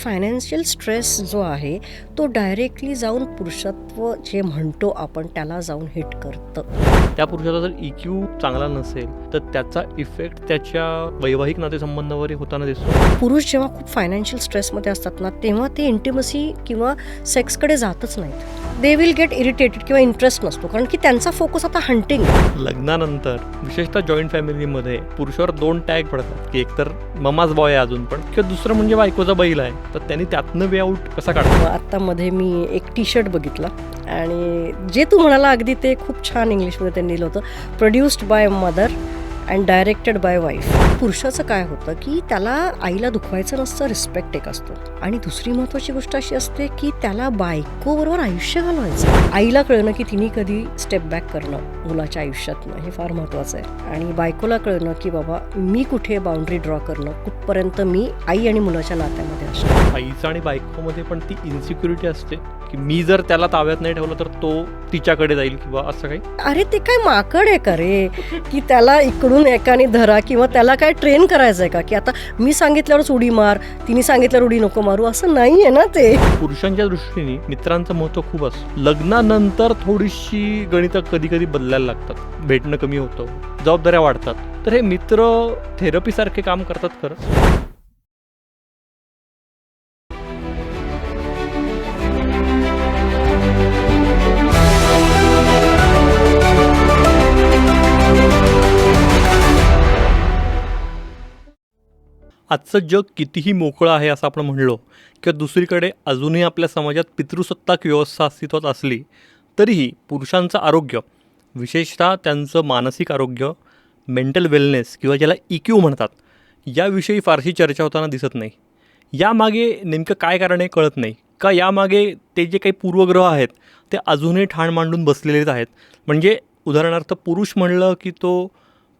Financial stress जो आहे तो डायरेक्टली जाऊन पुरुषत्व जे म्हणतो आपण त्याला जाऊन हिट करतं. त्या पुरुषाचा जर EQ चांगला नसेल तर त्याचा इफेक्ट त्याच्या वैवाहिक नातेसंबंधावरही होताना दिसतो. पुरुष जेव्हा खूप फायनान्शियल स्ट्रेसमध्ये असतात ना तेव्हा ते इंटिमसी किंवा सेक्सकडे जातच नाहीत. दे विल गेट इरिटेटेड किंवा इंटरेस्ट नसतो कारण की त्यांचा फोकस आता हंटिंग. लग्नानंतर विशेषतः जॉईंट फॅमिलीमध्ये पुरुषावर 2 टॅग पडतात की एकतर ममाच बॉय आहे अजून पण, किंवा दुसरं म्हणजे बायकोचा बैल आहे. तर त्यांनी त्यातनं वे आउट कसा काढतो? आत्ता मध्ये मी एक टी-शर्ट बघितला आणि जे तू म्हणाला अगदी ते खूप छान इंग्लिशमध्ये त्यांनी लिहिलं होतं, produced by mother and directed by wife. पुरुषाचं काय होतं की त्याला आईला दुखवायचं नसतं, रिस्पेक्ट एक असतो. आणि दुसरी महत्त्वाची गोष्ट अशी असते की त्याला बायकोबरोबर आयुष्य घालवायचं. आईला कळणं की तिने कधी स्टेप बॅक करणं मुलाच्या आयुष्यातनं हे फार महत्त्वाचं आहे. आणि बायकोला कळणं की बाबा मी कुठे बाउंड्री ड्रॉ करणं, कुठपर्यंत मी आई आणि मुलाच्या नात्यामध्ये असतो. आईचं आणि बायकोमध्ये पण ती इन्सिक्युरिटी असते की मी जर त्याला ताब्यात नाही ठेवलं तर तो तिच्याकडे जाईल किंवा असं काही. अरे ते काय माकड आहे का रे की त्याला इकडून एकाने धरा, किंवा त्याला काय ट्रेन करायचं आहे का की आता मी सांगितल्यावरच उडी मार, तिने सांगितल्यावर उडी नको मारू, असं नाही आहे ना ते. पुरुषांच्या दृष्टीने मित्रांचं महत्त्व खूप असतं. लग्नानंतर थोडीशी गणितं कधी कधी बदलायला लागतात, भेटणं कमी होतं, जबाबदाऱ्या वाढतात. तर हे मित्र थेरपीसारखे काम करतात खरं. आजचं जग कितीही मोकळं आहे असं आपण म्हणलो किंवा दुसरीकडे अजूनही आपल्या समाजात पितृसत्ताक व्यवस्था अस्तित्वात असली तरीही पुरुषांचं आरोग्य, विशेषतः त्यांचं मानसिक आरोग्य, मेंटल वेलनेस किंवा ज्याला EQ म्हणतात, याविषयी फारशी चर्चा होताना दिसत नाही. यामागे नेमकं काय कारण आहे कळत नाही का. यामागे ते जे काही पूर्वग्रह आहेत ते अजूनही ठाण मांडून बसलेलेच आहेत. म्हणजे उदाहरणार्थ पुरुष म्हणलं की तो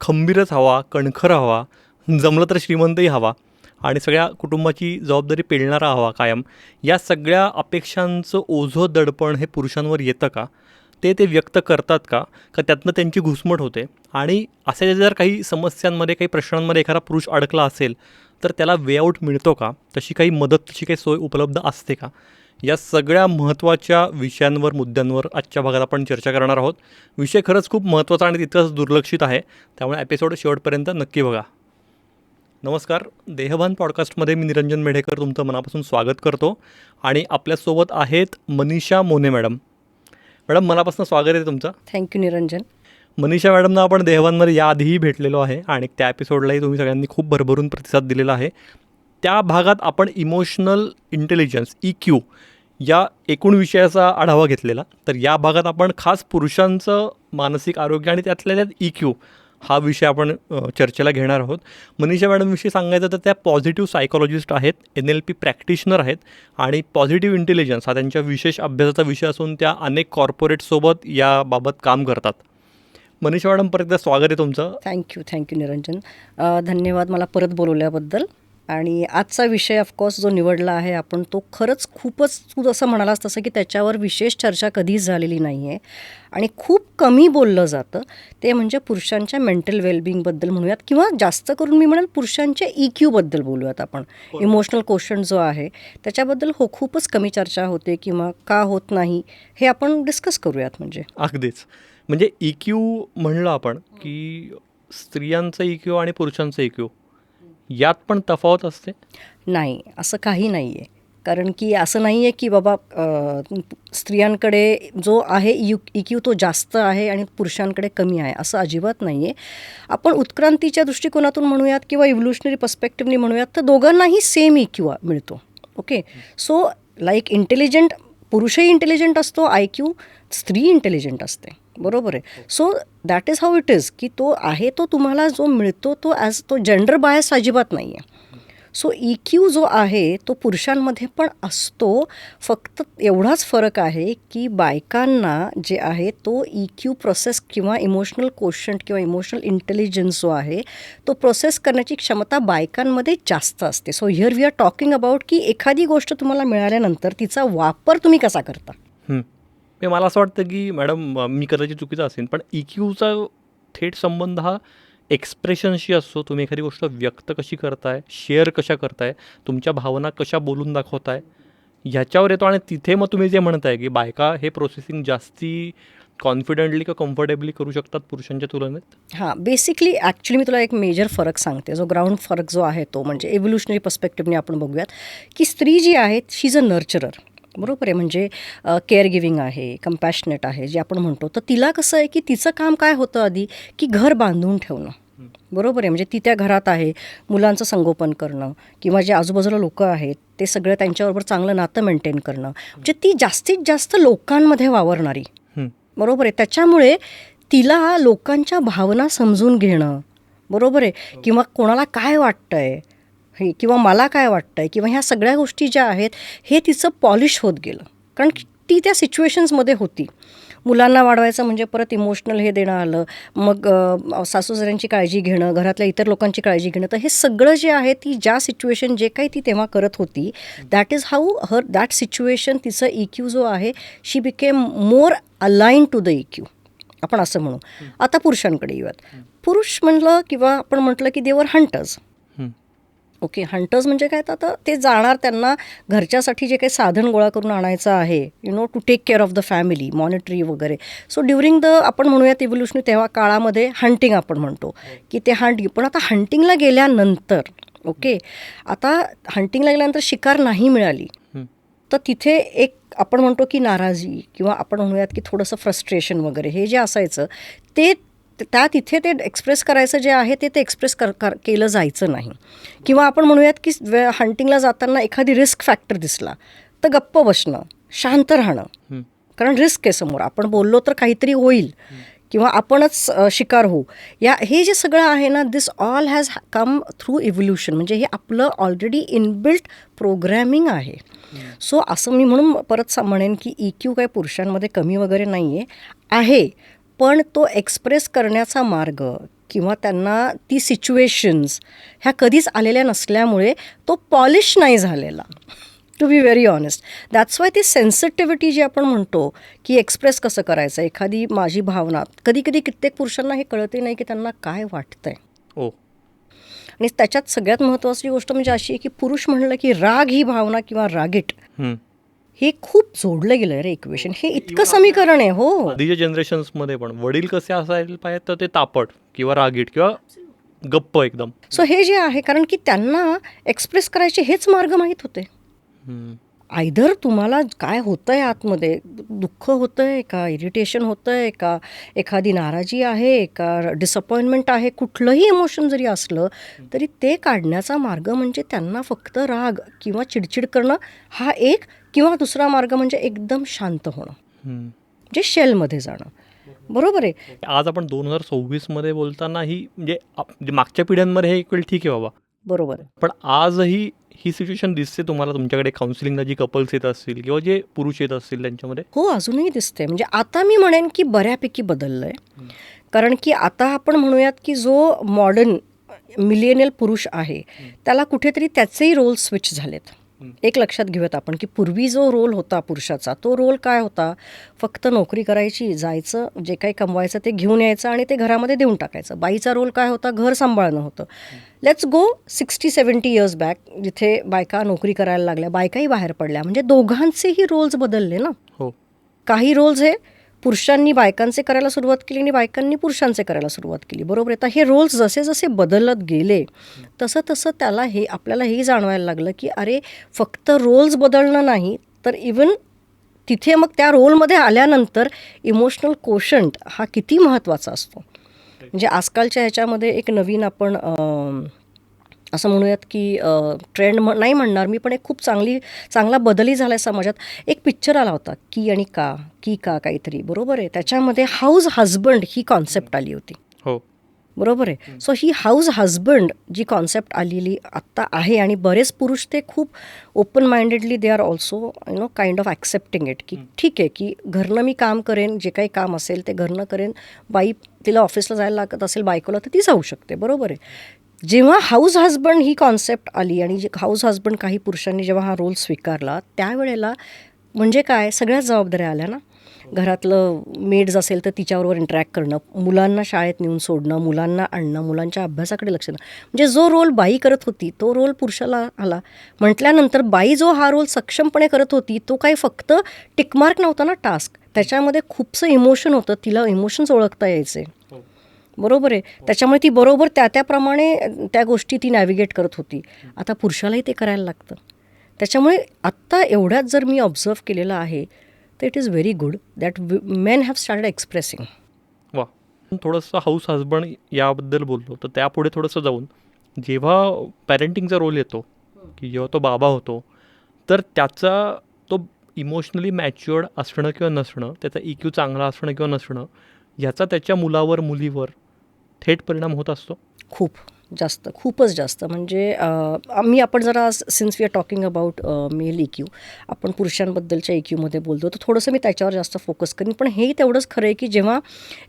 खंबीरच हवा, कणखर हवा, जमलं तर श्रीमंतही हवा आणि सगळ्या कुटुंबाची जबाबदारी पेलणारा हवा कायम. या सगळ्या अपेक्षांचं ओझं दडपण हे पुरुषांवर येतं का, ते व्यक्त करतात का त्यातनं त्यांची घुसमट होते. आणि अशा जर काही समस्यांमध्ये, काही प्रश्नांमध्ये एखादा पुरुष अडकला असेल तर त्याला वे आऊट मिळतो का, तशी काही मदत, तशी काही सोय उपलब्ध असते का, या सगळ्या महत्त्वाच्या विषयांवर, मुद्द्यांवर आजच्या भागात आपण चर्चा करणार आहोत. विषय खरंच खूप महत्त्वाचा आणि तितकंच दुर्लक्षित आहे, त्यामुळे एपिसोड शेवटपर्यंत नक्की बघा. नमस्कार, देहभान पॉडकास्टमध्ये मी निरंजन मेढेकर तुमचं मनापासून स्वागत करतो. आणि आपल्यासोबत आहेत मनीषा मोने मॅडम. मॅडम, मनापासून स्वागत आहे तुमचं. थँक्यू निरंजन. मनीषा मॅडमना आपण देहभानमध्ये याआधीही भेटलेलो आहे आणि त्या एपिसोडलाही तुम्ही सगळ्यांनी खूप भरभरून प्रतिसाद दिलेला आहे. त्या भागात आपण इमोशनल इंटेलिजन्स EQ या एकूण विषयाचा आढावा घेतलेला. तर या भागात आपण खास पुरुषांचं मानसिक आरोग्य आणि त्यातल्या त्यात EQ हा विषय आपण चर्चेला घेणार आहोत. मनीषा मॅडमविषयी सांगायचं तर त्या पॉझिटिव्ह सायकॉलॉजिस्ट आहेत, NLP प्रॅक्टिशनर आहेत आणि पॉझिटिव्ह इंटेलिजन्स हा त्यांच्या विशेष अभ्यासाचा विषय असून त्या अनेक कॉर्पोरेटसोबत याबाबत काम करतात. मनीषा मॅडम, परत एकदा स्वागत आहे तुमचं. थँक्यू निरंजन. धन्यवाद मला परत बोलवल्याबद्दल. आणि आजचा विषय ऑफकोर्स जो निवडला आहे आपण, तो खरंच खूपच, तू जसं म्हणालास तसं की त्याच्यावर विशेष चर्चा कधीच झालेली नाही आहे आणि खूप कमी बोललं जातं. ते म्हणजे पुरुषांच्या मेंटल वेलबिंगबद्दल म्हणूयात, किंवा जास्त करून मी म्हणेल पुरुषांच्या EQबद्दल बोलूयात आपण. इमोशनल क्वोशंट जो आहे त्याच्याबद्दल खूपच कमी चर्चा होते, किंवा का होत नाही हे आपण डिस्कस करूयात. म्हणजे अगदीच, म्हणजे EQ म्हणलं आपण की स्त्रियांचं EQ आणि पुरुषांचं EQ यात पण तफावत असते? नाही, असं काही नाही आहे. कारण की असं नाही आहे की बाबा स्त्रियांकडे जो आहे EQ तो जास्त आहे आणि पुरुषांकडे कमी आहे, असं अजिबात नाही आहे. आपण उत्क्रांतीच्या दृष्टिकोनातून म्हणूयात किंवा इव्होल्युशनरी पर्स्पेक्टिव्हनी म्हणूयात तर दोघांनाही सेम EQ मिळतो. ओके, सो लाईक इंटेलिजंट, पुरुषही इंटेलिजंट असतो, IQ, स्त्री इंटेलिजंट असते, बरोबर आहे. So that is how it is की तो आहे तो तुम्हाला जो मिळतो तो तो जेंडर बायस अजिबात नाही आहे. सो EQ जो आहे तो पुरुषांमध्ये पण असतो, फक्त एवढाच फरक आहे की बायकांना जे आहे तो EQ प्रोसेस किंवा इमोशनल क्वोशंट किंवा इमोशनल इंटेलिजन्स जो आहे तो प्रोसेस करण्याची क्षमता बायकांमध्ये जास्त असते. So here we are talking about की एखादी गोष्ट तुम्हाला मिळाल्यानंतर तिचा वापर तुम्ही कसा करता. मला असं वाटतं की मॅडम, मी कदाचित चुकीचा असेल पण EQचा थेट संबंध हा एक्सप्रेशन्सशी असतो, तुम्ही एखादी गोष्ट व्यक्त कशी करताय, शेअर कशा करताय, तुमच्या भावना कशा बोलून दाखवताय, ह्याच्यावर येतो. आणि तिथे मग तुम्ही जे म्हणताय की बायका हे प्रोसेसिंग जास्ती कॉन्फिडेंटली किंवा कम्फर्टेबली करू शकतात पुरुषांच्या तुलनेत. हां, बेसिकली ॲक्च्युली मी तुला एक मेजर फरक सांगते. जो ग्राउंड फरक जो आहे तो म्हणजे एव्होल्युशनरी पर्स्पेक्टिव्हने आपण बघूयात, की स्त्री जी आहे शी इज अ नर्चरर. बरोबर आहे. म्हणजे केअर गिविंग आहे, कंपॅशनेट आहे जे आपण म्हणतो. तर तिला कसं आहे की तिचं काम काय होतं आधी, की घर बांधून ठेवणं. बरोबर आहे. म्हणजे ती त्या घरात आहे, मुलांचं संगोपन करणं किंवा जे आजूबाजूला लोकं आहेत ते सगळं त्यांच्याबरोबर चांगलं नातं मेंटेन करणं. म्हणजे ती जास्तीत जास्त लोकांमध्ये वावरणारी. बरोबर आहे. त्याच्यामुळे तिला लोकांच्या भावना समजून घेणं, बरोबर आहे, किंवा कोणाला काय वाटतंय हे किंवा मला काय वाटतंय किंवा ह्या सगळ्या गोष्टी ज्या आहेत हे तिचं पॉलिश होत गेलं. कारण ती त्या सिच्युएशन्समध्ये होती. मुलांना वाढवायचं म्हणजे परत इमोशनल हे देणं आलं, मग सासूसाऱ्यांची काळजी घेणं, घरातल्या इतर लोकांची काळजी घेणं. तर हे सगळं जे आहे ती ज्या सिच्युएशन जे काही ती तेव्हा करत होती, that is how her that situation तिचं EQ जो आहे she became more align to the EQ, आपण असं म्हणू. आता पुरुषांकडे येऊयात. पुरुष म्हणलं किंवा आपण म्हटलं की देवर हंटर्स. ओके, हंटर्स म्हणजे काय, तर आता ते जाणार, त्यांना घरच्यासाठी जे काही साधन गोळा करून आणायचं आहे, to take care of the family, monetary वगैरे. सो ड्युरिंग द आपण म्हणूयात इव्होल्युशनरी तेव्हा काळामध्ये हंटिंग आपण म्हणतो की ते हंटिंग. पण आता हंटिंगला गेल्यानंतर ओके, आता हंटिंगला गेल्यानंतर शिकार नाही मिळाली तर तिथे एक आपण म्हणतो की नाराजी किंवा आपण म्हणूयात की थोडंसं फ्रस्ट्रेशन वगैरे हे जे असायचं ते तिथे ते एक्सप्रेस करायचं जे आहे ते एक्सप्रेस केलं जायचं नाही. किंवा आपण म्हणूयात की हंटिंगला जाताना एखादी रिस्क फॅक्टर दिसला तर गप्प बसणं, शांत राहणं, कारण रिस्क आहे समोर, आपण बोललो तर काहीतरी होईल किंवा आपणच शिकार होऊ. हे जे सगळं आहे ना, this all has come through evolution. म्हणजे हे आपलं ऑलरेडी इनबिल्ट प्रोग्रॅमिंग आहे. सो असं मी म्हणून परत म्हणेन की EQ काय पुरुषांमध्ये कमी वगैरे नाही आहे, पण तो एक्सप्रेस करण्याचा मार्ग किंवा त्यांना ती सिच्युएशन्स ह्या कधीच आलेल्या नसल्यामुळे तो पॉलिश नाही झालेला, to be very honest. That's why ती सेन्सिटिव्हिटी जी आपण म्हणतो की एक्सप्रेस कसं करायचं एखादी माझी भावना, कधी कधी कित्येक पुरुषांना हे कळतही नाही की त्यांना काय वाटतंय. आणि त्याच्यात सगळ्यात महत्त्वाची गोष्ट म्हणजे अशी आहे की पुरुष म्हणलं की राग ही भावना किंवा रागीट हे खूप जोडलं गेलं रे इक्वेशन. हे इतकं समीकरण आहे. हो, आधीच्या जनरेशन्समध्ये पण वडील कसे असायला पाहिजे तर ते तापट किंवा रागीट किंवा गप्प एकदम. सो हे जे आहे कारण की त्यांना एक्सप्रेस करायचे हेच मार्ग माहीत होते. आयदर तुम्हाला काय होतं आहे आतमध्ये, दुःख होतं आहे का, इरिटेशन होतं आहे का, एखादी नाराजी आहे का, डिसअपॉइंटमेंट आहे, कुठलंही इमोशन जरी असलं तरी ते काढण्याचा मार्ग म्हणजे त्यांना फक्त राग किंवा चिडचिड करणं हा एक, किंवा दुसरा मार्ग म्हणजे एकदम शांत होणं, म्हणजे शेलमध्ये जाणं. बरोबर आहे. आज आपण 2026 बोलताना ही म्हणजे मागच्या पिढ्यांमध्ये हे एक वेळ ठीक आहे बाबा, बरोबर आहे, पण आजही ही सिच्युएशन दिसते तुम्हाला तुमच्याकडे काउन्सिलिंगला जी कपल्स येत असतील किंवा जे पुरुष येत असतील त्यांच्यामध्ये? हो, अजूनही दिसते. म्हणजे आता मी म्हणेन की बऱ्यापैकी बदललं आहे. कारण की आता आपण म्हणूयात की जो मॉडर्न मिलेनियल पुरुष आहे त्याला कुठेतरी त्याचेही रोल स्विच झालेत. एक लक्षात घेऊयात आपण की पूर्वी जो रोल होता पुरुषाचा, तो रोल काय होता, फक्त नोकरी करायची, जायचं, जे काही कमवायचं ते घेऊन यायचं आणि ते घरामध्ये देऊन टाकायचं. बाईचा रोल काय होता, घर सांभाळणं होतं. लेट्स गो 60-70 इयर्स बॅक, जिथे बायका नोकरी करायला लागल्या, बायकाही बाहेर पडल्या, म्हणजे दोघांचेही रोल्स बदलले ना. हो, काही रोल्स हे पुरुषांनी बायकांचे करायला सुरुवात केली आणि बायकांनी पुरुषांचे करायला सुरुवात केली. बरोबर आहे. तर हे रोल्स जसे जसे बदलत गेले तसं तसं त्याला आपल्याला हे जाणवायला लागलं की अरे फक्त रोल्स बदलणं नाही तर इवन तिथे मग त्या रोलमध्ये आल्यानंतर इमोशनल कोशंट हा किती महत्त्वाचा असतो. म्हणजे आजकालच्या ह्याच्यामध्ये एक नवीन आपण असं म्हणूयात की ट्रेंड नाही म्हणणार मी, पण एक खूप चांगला बदलही झाला आहे समाजात. एक पिक्चर आला होता की आणि का काहीतरी, बरोबर आहे. त्याच्यामध्ये हाऊस हजबंड ही कॉन्सेप्ट आली होती. हो, बरोबर आहे. सो ही हाऊस हजबंड जी कॉन्सेप्ट आलेली आत्ता आहे आणि बरेच पुरुष ते खूप open mindedly they are also kind of accepting it की ठीक आहे की घरनं मी काम करेन, जे काही काम असेल ते घरनं करेन, बाई तिला ऑफिसला जायला लागत असेल बायकोला तर ती जाऊ शकते. बरोबर आहे. जेव्हा हाऊस हजबंड ही कॉन्सेप्ट आली आणि हाऊस हजबंड काही पुरुषांनी जेव्हा हा रोल स्वीकारला त्यावेळेला म्हणजे काय, सगळ्याच जबाबदाऱ्या आल्या ना. घरातलं मेड्स असेल तर तिच्याबरोबर इंटरॅक्ट करणं, मुलांना शाळेत नेऊन सोडणं, मुलांना आणणं, मुलांच्या अभ्यासाकडे लक्ष देणं. म्हणजे जो रोल बाई करत होती तो रोल पुरुषाला आला. म्हटल्यानंतर बाई जो हा रोल सक्षमपणे करत होती तो काही फक्त टिकमार्क नव्हता ना टास्क, त्याच्यामध्ये खूपसं इमोशन होतं, तिला इमोशन्स ओळखता यायचे. बरोबर आहे. त्याच्यामुळे ती बरोबर त्याप्रमाणे त्या गोष्टी ती नॅव्हिगेट करत होती. आता पुरुषालाही ते करायला लागतं. त्याच्यामुळे आत्ता एवढ्यात जर मी ऑब्झर्व केलेलं आहे तर it is very good that main have started expressing. वा. थोडंसं हाऊस हजबंड याबद्दल बोललो तर त्यापुढे थोडंसं जाऊन जेव्हा पॅरेंटिंगचा रोल येतो की जेव्हा तो बाबा होतो तर त्याचा तो इमोशनली मॅच्युअर्ड असणं किंवा नसणं, त्याचा EQ चांगला असणं किंवा नसणं, याचा त्याच्या मुलावर मुलीवर थेट परिणाम होत असतो. खूप जास्त, खूपच जास्त. म्हणजे आपण जरा since we are talking about male EQ, आपण पुरुषांबद्दलच्या EQमध्ये बोलतो तर थोडंसं मी त्याच्यावर जास्त फोकस करीन. पण हेही तेवढंच खरं आहे की जेव्हा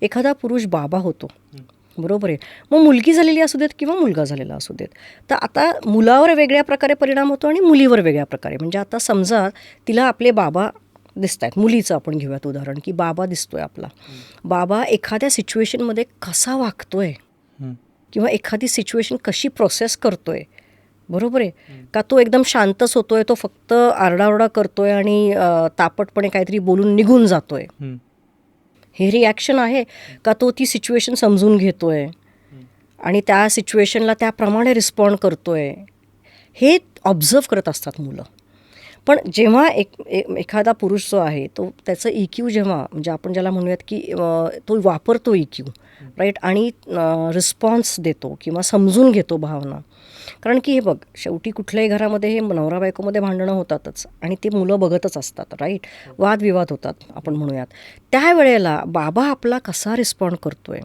एखादा पुरुष बाबा होतो, बरोबर आहे, मग मुलगी झालेली असू देत किंवा मुलगा झालेला असू देत, तर आता मुलावर वेगळ्या प्रकारे परिणाम होतो आणि मुलीवर वेगळ्या प्रकारे. म्हणजे आता समजा तिला आपले बाबा दिसत आहेत, मुलीचं आपण घेऊयात उदाहरण की बाबा दिसतोय आपला, बाबा एखाद्या सिच्युएशनमध्ये कसा वागतोय किंवा एखादी सिच्युएशन कशी प्रोसेस करतोय, बरोबर आहे का, तो एकदम शांतच होतोय, तो फक्त आरडाओरडा करतोय आणि तापटपणे काहीतरी बोलून निघून जातोय, हे रिॲक्शन आहे का, तो ती सिच्युएशन समजून घेतोय आणि त्या सिच्युएशनला त्याप्रमाणे रिस्पॉन्ड करतोय, हे ऑब्झर्व करत असतात मुलं. पण जेव्हा एखादा पुरुष जो आहे तो त्याचं EQ जेव्हा, म्हणजे आपण ज्याला म्हणूयात की तो वापरतो EQ, राईट, आणि रिस्पॉन्स देतो किंवा समजून घेतो भावना. कारण की हे बघ, शेवटी कुठल्याही घरामध्ये हे नवरा बायकोमध्ये भांडणं होतातच आणि ते मुलं बघतच असतात, राईट, वादविवाद होतात आपण म्हणूयात. त्यावेळेला बाबा आपला कसा रिस्पॉन्ड करतोय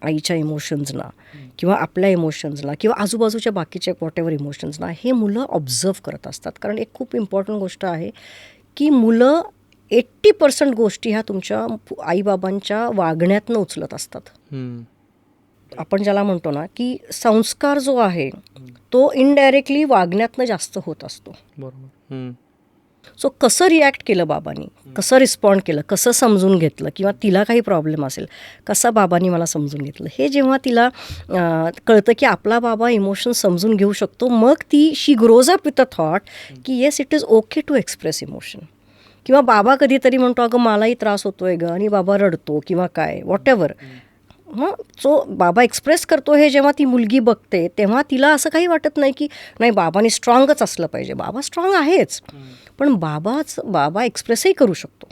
आईच्या इमोशन्सना किंवा आपल्या इमोशन्सला किंवा आजूबाजूच्या बाकीच्या व्हॉटेवर इमोशन्सना, हे मुलं ऑब्झर्व करत असतात. कारण एक खूप इम्पॉर्टंट गोष्ट आहे की मुलं 80% गोष्टी ह्या तुमच्या आईबाबांच्या वागण्यातनं उचलत असतात. आपण ज्याला म्हणतो ना की संस्कार जो आहे तो इनडायरेक्टली वागण्यातनं जास्त होत असतो. बरोबर. सो कसं रिॲक्ट केलं बाबांनी, कसं रिस्पॉन्ड केलं, कसं समजून घेतलं, किंवा तिला काही प्रॉब्लेम असेल कसा बाबांनी मला समजून घेतलं, हे जेव्हा तिला कळतं की आपला बाबा इमोशन समजून घेऊ शकतो, मग ती she grows up with a thought की yes it is okay to express emotion. किंवा बाबा कधीतरी म्हणतो अगं मलाही त्रास होतोय ग, आणि बाबा रडतो किंवा काय वॉटेवर, सो बाबा एक्सप्रेस करतो हे जेव्हा ती मुलगी बघते तेव्हा तिला असं काही वाटत नाही की नाही बाबांनी स्ट्रॉंगच असलं पाहिजे. बाबा स्ट्रॉंग आहेच, पण बाबा एक्सप्रेसही करू शकतो,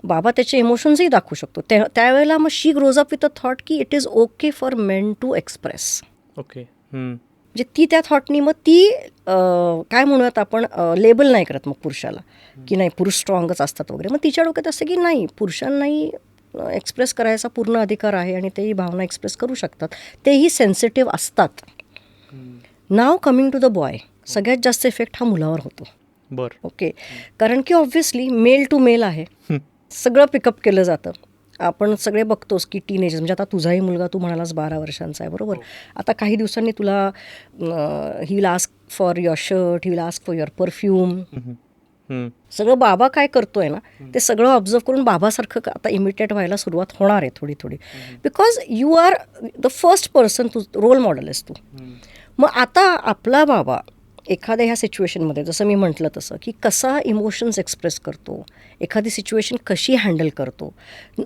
बाबा त्याचे इमोशन्सही दाखवू शकतो. त्यावेळेला मग she grows up with a thought की it is okay for men to express. Okay. म्हणजे ती त्या थॉटनी मग ती काय म्हणूयात आपण लेबल नाही करत मग पुरुषाला की नाही पुरुष स्ट्रॉंगच असतात वगैरे. मग तिच्या डोक्यात असतं की नाही, पुरुषांनाही एक्सप्रेस करायचा पूर्ण अधिकार आहे आणि तेही भावना एक्सप्रेस करू शकतात, तेही सेन्सिटिव्ह असतात. नाव कमिंग टू द बॉय, सगळ्यात जास्त इफेक्ट हा मुलावर होतो. बरं. ओके, कारण की ऑब्व्हियसली मेल टू मेल आहे, सगळं पिकअप केलं जातं. आपण सगळे बघतोस की टीनेजर्स, म्हणजे आता तुझाही मुलगा तू म्हणालास 12 वर्षांचा आहे, बरोबर. आता काही दिवसांनी तुला he will ask for your shirt, he will ask for your perfume. सगळं बाबा काय करतोय ना ते सगळं ऑब्झर्व करून बाबासारखं आता इमिटेट व्हायला सुरुवात होणार आहे थोडी थोडी, because you are the first person, तू रोल मॉडेल आहेस तू. मग आता आपला बाबा एखाद्या ह्या सिच्युएशनमध्ये जसं मी म्हटलं तसं की कसा इमोशन्स एक्सप्रेस करतो, एखादी सिच्युएशन कशी हँडल करतो.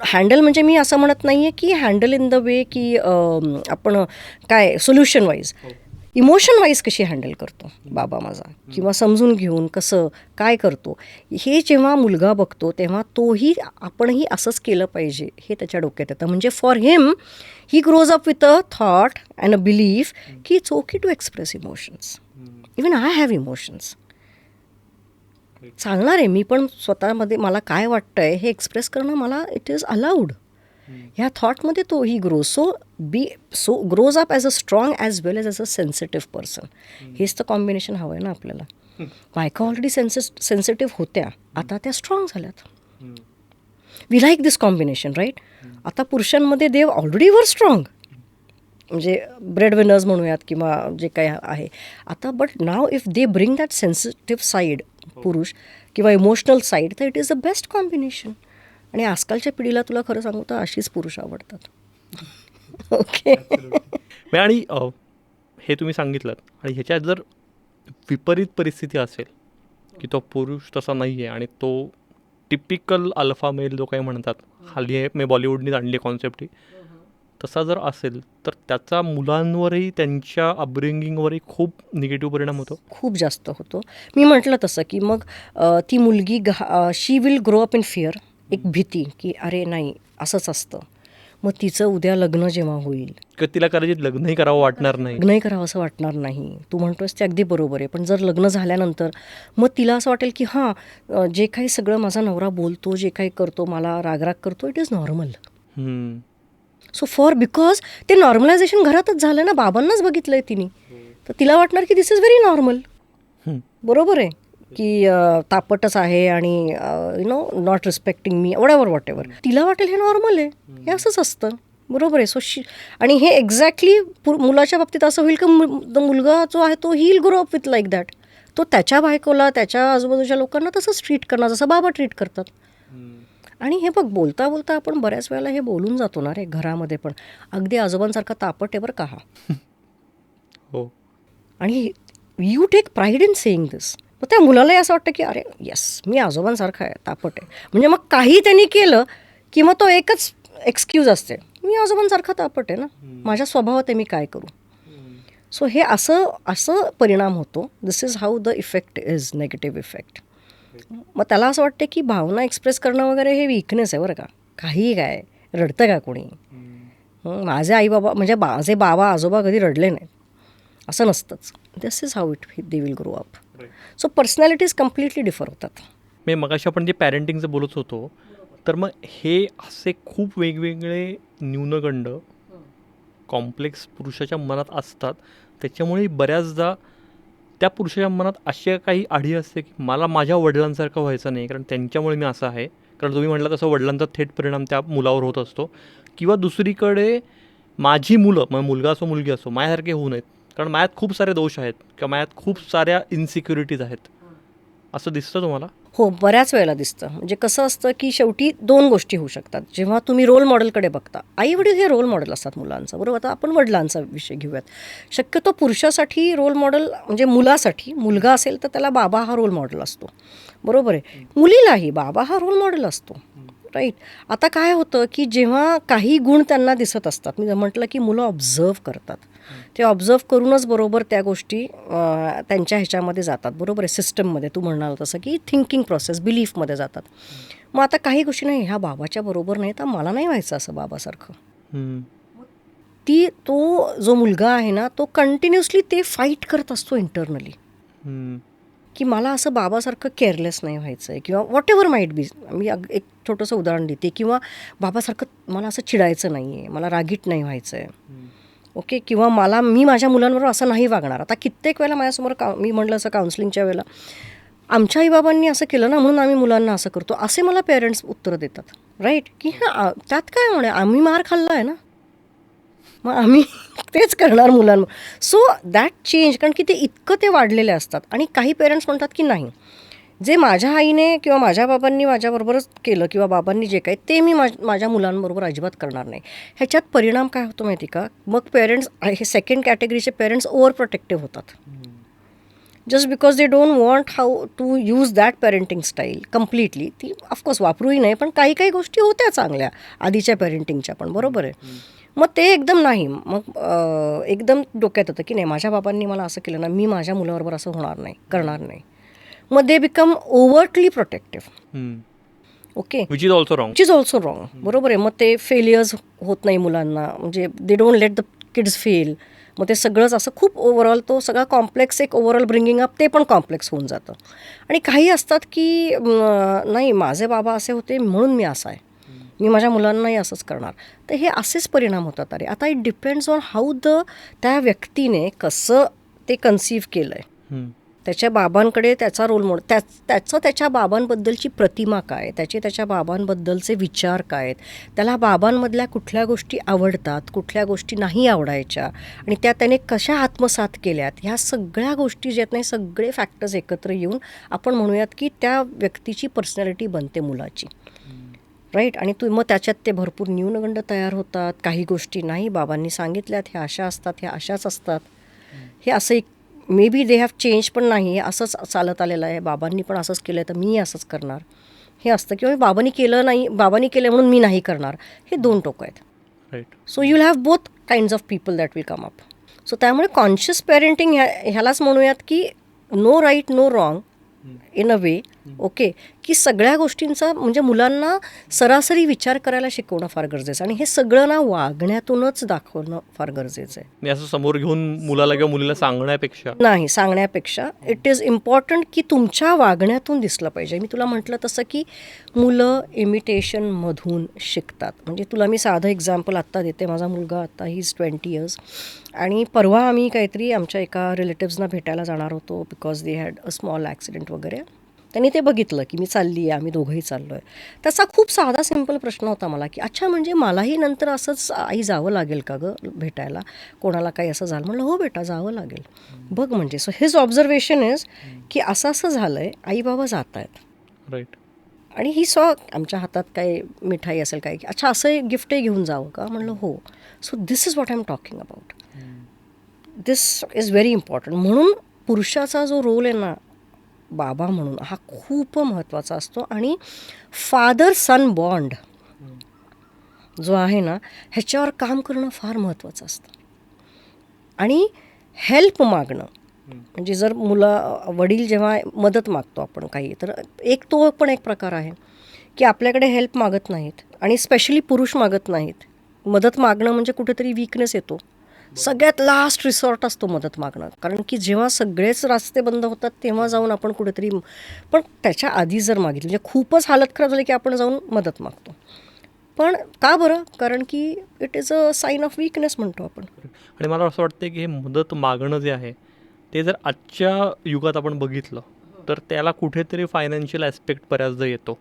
हँडल म्हणजे मी असं म्हणत नाही आहे की हँडल इन द वे की आपण काय सोल्युशन वाईज, इमोशन वाईज कशी हँडल करतो बाबा माझा, किंवा समजून घेऊन कसं काय करतो, हे जेव्हा मुलगा बघतो तेव्हा तोही आपणही असंच केलं पाहिजे हे त्याच्या डोक्यात येतं. म्हणजे for him he grows up with a thought and a belief की it's okay to express emotions. Even I have emotions, चालणार आहे, मी पण स्वतःमध्ये मला काय वाटतंय हे एक्सप्रेस करणं मला इट इज अलाउड. ह्या थॉटमध्ये तो ही grows up as a strong as well as a sensitive person. हेच तर कॉम्बिनेशन हवं आहे ना आपल्याला. बायका ऑलरेडी सेन्सिटिव्ह होत्या, आता त्या स्ट्रॉंग झाल्यात. We like this combination, right. आता पुरुषांमध्ये देव ऑलरेडी वर स्ट्रॉंग, म्हणजे ब्रेड विनर्स म्हणूयात किंवा जे काही आहे आता. But now if they bring that sensitive side पुरुष किंवा इमोशनल साईड, तर it is the best combination. आणि आजकालच्या पिढीला तुला खरं सांगू तर अशीच पुरुष आवडतात. ओके. आणि हे तुम्ही सांगितलं, आणि ह्याच्यात जर विपरीत परिस्थिती असेल की तो पुरुष तसा नाही आहे आणि तो टिपिकल अल्फा मेल जो काही म्हणतात, हल्ली आहे मी बॉलिवूडनीच आणली कॉन्सेप्ट ही, तसा जर असेल तर त्याचा मुलांवरही त्यांच्या अपब्रिंगिंगवरही खूप निगेटिव्ह परिणाम होतो. खूप जास्त होतो. मी म्हटलं तसं की मग ती मुलगी she will grow up in fear, एक भीती की अरे नाही असंच असतं. मग तिचं उद्या लग्न जेव्हा होईल, किंवा तिला कदाचित लग्नही करावं वाटणार नाही. लग्नही करावं असं वाटणार नाही. तू म्हणतोस ते अगदी बरोबर आहे. पण जर लग्न झाल्यानंतर मग तिला असं वाटेल की हां, जे काही सगळं माझा नवरा बोलतो, जे काही करतो, मला रागराग करतो, it is normal. So because ते नॉर्मलायझेशन घरातच झालं ना, बाबांनाच बघितलंय तिने, तर तिला वाटणार की दिस इज व्हेरी नॉर्मल. बरोबर आहे की तापटच आहे आणि not respecting me, what ever. तिला वाटेल हे नॉर्मल आहे, हे असंच असतं. बरोबर आहे. आणि हे एक्झॅक्टली मुलाच्या बाबतीत असं होईल की मुलगा जो आहे तो he will grow up with like that. तो त्याच्या बायकोला, त्याच्या आजूबाजूच्या लोकांना तसंच ट्रीट करणार जसं बाबा ट्रीट करतात. आणि हे बघ, बोलता बोलता आपण बऱ्याच वेळेला हे बोलून जातो ना रे, घरामध्ये पण अगदी आजोबांसारखा तापट आहे बरं का हा. हो. आणि you take pride in saying this. मग त्या मुलालाही असं वाटतं की अरे येस, मी आजोबांसारखा आहे, तापट आहे. म्हणजे मग काही त्यांनी केलं की मग तो एकच एक्सक्यूज असते, मी आजोबांसारखा तापट आहे ना, माझ्या स्वभावात आहे, मी काय करू. सो हे असं परिणाम होतो. This is how the effect is, negative effect. मग त्याला असं वाटतं की भावना एक्सप्रेस करणं वगैरे हे वीकनेस आहे बरं का. काही काय रडतं का कोणी. माझे आई बाबा म्हणजे माझे बाबा आजोबा कधी रडले नाहीत असं नसतंच. This is how it they will grow up. So personalities completely differ होतात. मी मगाशी आपण जे पॅरेंटिंगचं बोलत होतो, तर मग हे असे खूप वेगवेगळे न्यूनगंड कॉम्प्लेक्स पुरुषाच्या मनात असतात. त्याच्यामुळे बऱ्याचदा त्या पुरुषाच्या मनात अशा काही आढी असते की मला माझ्या वडिलांसारखं व्हायचं नाही, कारण त्यांच्यामुळे मी असं आहे. कारण तुम्ही म्हटलं तसं वडिलांचा थेट परिणाम त्या मुलावर होत असतो. किंवा दुसरीकडे माझी मुलं, मग मुलगा असो मुलगी असो, माझ्यासारखे होऊ नयेत, कारण माझ्यात खूप सारे दोष आहेत किंवा माझ्यात खूप साऱ्या इन्सिक्युरिटीज आहेत. असं दिसतं तुम्हाला? हो, बऱ्याच वेळेला दिसतं. म्हणजे कसं असतं की शेवटी दोन गोष्टी होऊ शकतात. जेव्हा तुम्ही रोल मॉडेलकडे बघता, आई वडील हे रोल मॉडेल असतात मुलांचं, बरोबर. आता आपण वडिलांचा विषय घेऊयात. शक्यतो पुरुषासाठी रोल मॉडेल म्हणजे मुलासाठी, मुलगा असेल तर त्याला बाबा हा रोल मॉडेल असतो, बरोबर आहे. मुलीलाही बाबा हा रोल मॉडेल असतो, राईट. आता काय होतं की जेव्हा काही गुण त्यांना दिसत असतात, मी म्हटलं की मुलं ऑब्झर्व करतात, ते ऑब्झर्व करूनच बरोबर त्या गोष्टी त्यांच्या ह्याच्यामध्ये जातात, बरोबर आहे, सिस्टममध्ये. तू म्हणाल तसं की थिंकिंग प्रोसेस, बिलीफमध्ये जातात. मग आता काही गोष्टी नाही, ह्या बाबाच्या बरोबर नाही, तर मला नाही व्हायचं असं बाबासारखं. तो जो मुलगा आहे ना, तो कंटिन्युअसली ते फाईट करत असतो इंटरनली की मला असं बाबासारखं केअरलेस नाही व्हायचं आहे किंवा वॉट एव्हर माईट बी. मी एक छोटंसं उदाहरण देते. किंवा बाबासारखं मला असं चिडायचं नाही आहे, मला रागीट नाही व्हायचं आहे, ओके. किंवा मी माझ्या मुलांबरोबर असं नाही वागणार. आता कित्येक वेळेला माझ्यासमोर मी म्हटलं असं काउन्सिलिंगच्या वेळेला, आमच्या आईबाबांनी असं केलं ना म्हणून आम्ही मुलांना असं करतो, असे मला पेरेंट्स उत्तरं देतात, राईट. की हां, त्यात काय म्हणे, आम्ही मार खाल्ला आहे ना, मग आम्ही तेच करणार मुलांवर. सो दॅट चेंज, कारण की ते इतकं ते वाढलेले असतात. आणि काही पेरेंट्स म्हणतात की नाही, जे माझ्या आईने किंवा माझ्या बाबांनी माझ्याबरोबरच केलं किंवा बाबांनी जे काही ते मी माझ्या मुलांबरोबर अजिबात करणार नाही. ह्याच्यात परिणाम काय होतो माहिती का, मग पेरेंट्स, हे सेकंड कॅटेगरीचे पेरेंट्स ओव्हर प्रोटेक्टिव्ह होतात. Just because they don't want how to use that parenting style completely. ती ऑफकोर्स वापरूही नाही, पण काही काही गोष्टी होत्या चांगल्या आधीच्या पेरेंटिंगच्या पण, बरोबर आहे. मग ते एकदम नाही, मग एकदम डोक्यात होतं की नाही, माझ्या बाबांनी मला असं केलं ना, मी माझ्या मुलाबरोबर असं होणार नाही, करणार नाही. मग they become overtly protective, okay, which is also wrong, बरोबर आहे. मग ते फेलियर्स होत नाही मुलांना, म्हणजे they don't let the kids fail. मग ते सगळंच असं खूप ओव्हरऑल तो सगळा कॉम्प्लेक्स, एक ओव्हरऑल ब्रिंगिंग अप, ते पण कॉम्प्लेक्स होऊन जातं. आणि काही असतात की नाही, माझे बाबा असे होते म्हणून मी असा आहे, मी माझ्या मुलांनाही असंच करणार. तर हे असेच परिणाम होतात. अरे आता इट डिपेंड्स ऑन हाऊ त्या व्यक्तीने कसं ते कन्सीव्ह केलं आहे. त्याच्या बाबांकडे त्याचा रोल मॉडेल त्याचं त्याच्या बाबांबद्दलची प्रतिमा काय, त्याच्या बाबांबद्दलचे विचार काय आहेत, त्याला बाबांमधल्या कुठल्या गोष्टी आवडतात, कुठल्या गोष्टी नाही आवडायच्या आणि त्या त्याने कशा आत्मसात केल्यात, ह्या सगळ्या गोष्टी जे आहेत नाही सगळे फॅक्टर्स एकत्र येऊन आपण म्हणूयात की त्या व्यक्तीची पर्सनॅलिटी बनते मुलाची. राईट. आणि मग त्याच्यात ते भरपूर न्यूनगंड तयार होतात. काही गोष्टी नाही बाबांनी सांगितल्यात, ह्या अशा असतात, ह्या अशाच असतात. हे असं एक may be they have change पण नाही, हे असंच चालत आलेलं आहे, बाबांनी पण असंच केलं आहे तर मी असंच करणार हे असतं, किंवा बाबांनी केलं म्हणून मी नाही करणार. हे दोन टोकं आहेत. Right. So you will have both kinds of people that will come up. So त्यामुळे कॉन्शियस पेरेंटिंग ह्यालाच म्हणूयात की no right no wrong in a way. Okay. की सगळ्या गोष्टींचा म्हणजे मुलांना सरासरी विचार करायला शिकवणं फार गरजेचं आहे आणि हे सगळं ना वागण्यातूनच दाखवणं फार गरजेचं आहे. मी असं समोर घेऊन मुलाला किंवा मुलीला सांगण्यापेक्षा इट इज इम्पॉर्टंट की तुमच्या वागण्यातून दिसलं पाहिजे. मी तुला म्हटलं तसं की मुलं इमिटेशनमधून शिकतात. म्हणजे तुला मी साधं एक्झाम्पल आत्ता देते. माझा मुलगा आत्ता ही इज 20 years आणि परवा आम्ही काहीतरी आमच्या एका रिलेटिव्सना भेटायला जाणार होतो because they had a small accident वगैरे. त्यांनी ते बघितलं की मी चालली आहे, आम्ही दोघंही चाललो आहे. त्याचा खूप साधा सिम्पल प्रश्न होता मला की अच्छा म्हणजे मलाही नंतर असंच आई जावं लागेल का गं भेटायला, कोणाला काही असं झालं. म्हणलं हो बेटा जावं लागेल. बघ म्हणजे सो हिज ऑब्झर्वेशन इज की असं झालं आहे, आई बाबा जात आहेत. राईट. आणि ही आमच्या हातात काय मिठाई असेल काय की अच्छा असं गिफ्टही घेऊन जावं का. म्हणलं हो. So this is what I am talking about. This is very important. म्हणून पुरुषाचा जो रोल आहे ना बाबा म्हणून हा खूप महत्त्वाचा असतो. आणि फादर सन बॉन्ड जो आहे ना ह्याच्यावर काम करणं फार महत्त्वाचं असतं. आणि हेल्प मागणं म्हणजे जर वडील जेव्हा मदत मागतो आपण काही तर तो पण एक प्रकार आहे की आपल्याकडे हेल्प मागत नाहीत आणि स्पेशली पुरुष मागत नाहीत. मदत मागणं म्हणजे कुठेतरी वीकनेस येतो. सगळ्यात लास्ट रिसॉर्ट असतो मदत मागणं. कारण की जेव्हा सगळेच रस्ते बंद होतात तेव्हा जाऊन आपण कुठेतरी पण त्याच्या आधी जर मागितली म्हणजे खूपच हालत खराब झाली की आपण जाऊन मदत मागतो. पण का बरं. कारण की it is a sine of weakness म्हणतो आपण. आणि मला असं वाटतं की हे मदत मागणं जे आहे ते जर आजच्या युगात आपण बघितलं तर त्याला कुठेतरी फायनान्शियल ॲस्पेक्ट बऱ्याचदा येतो.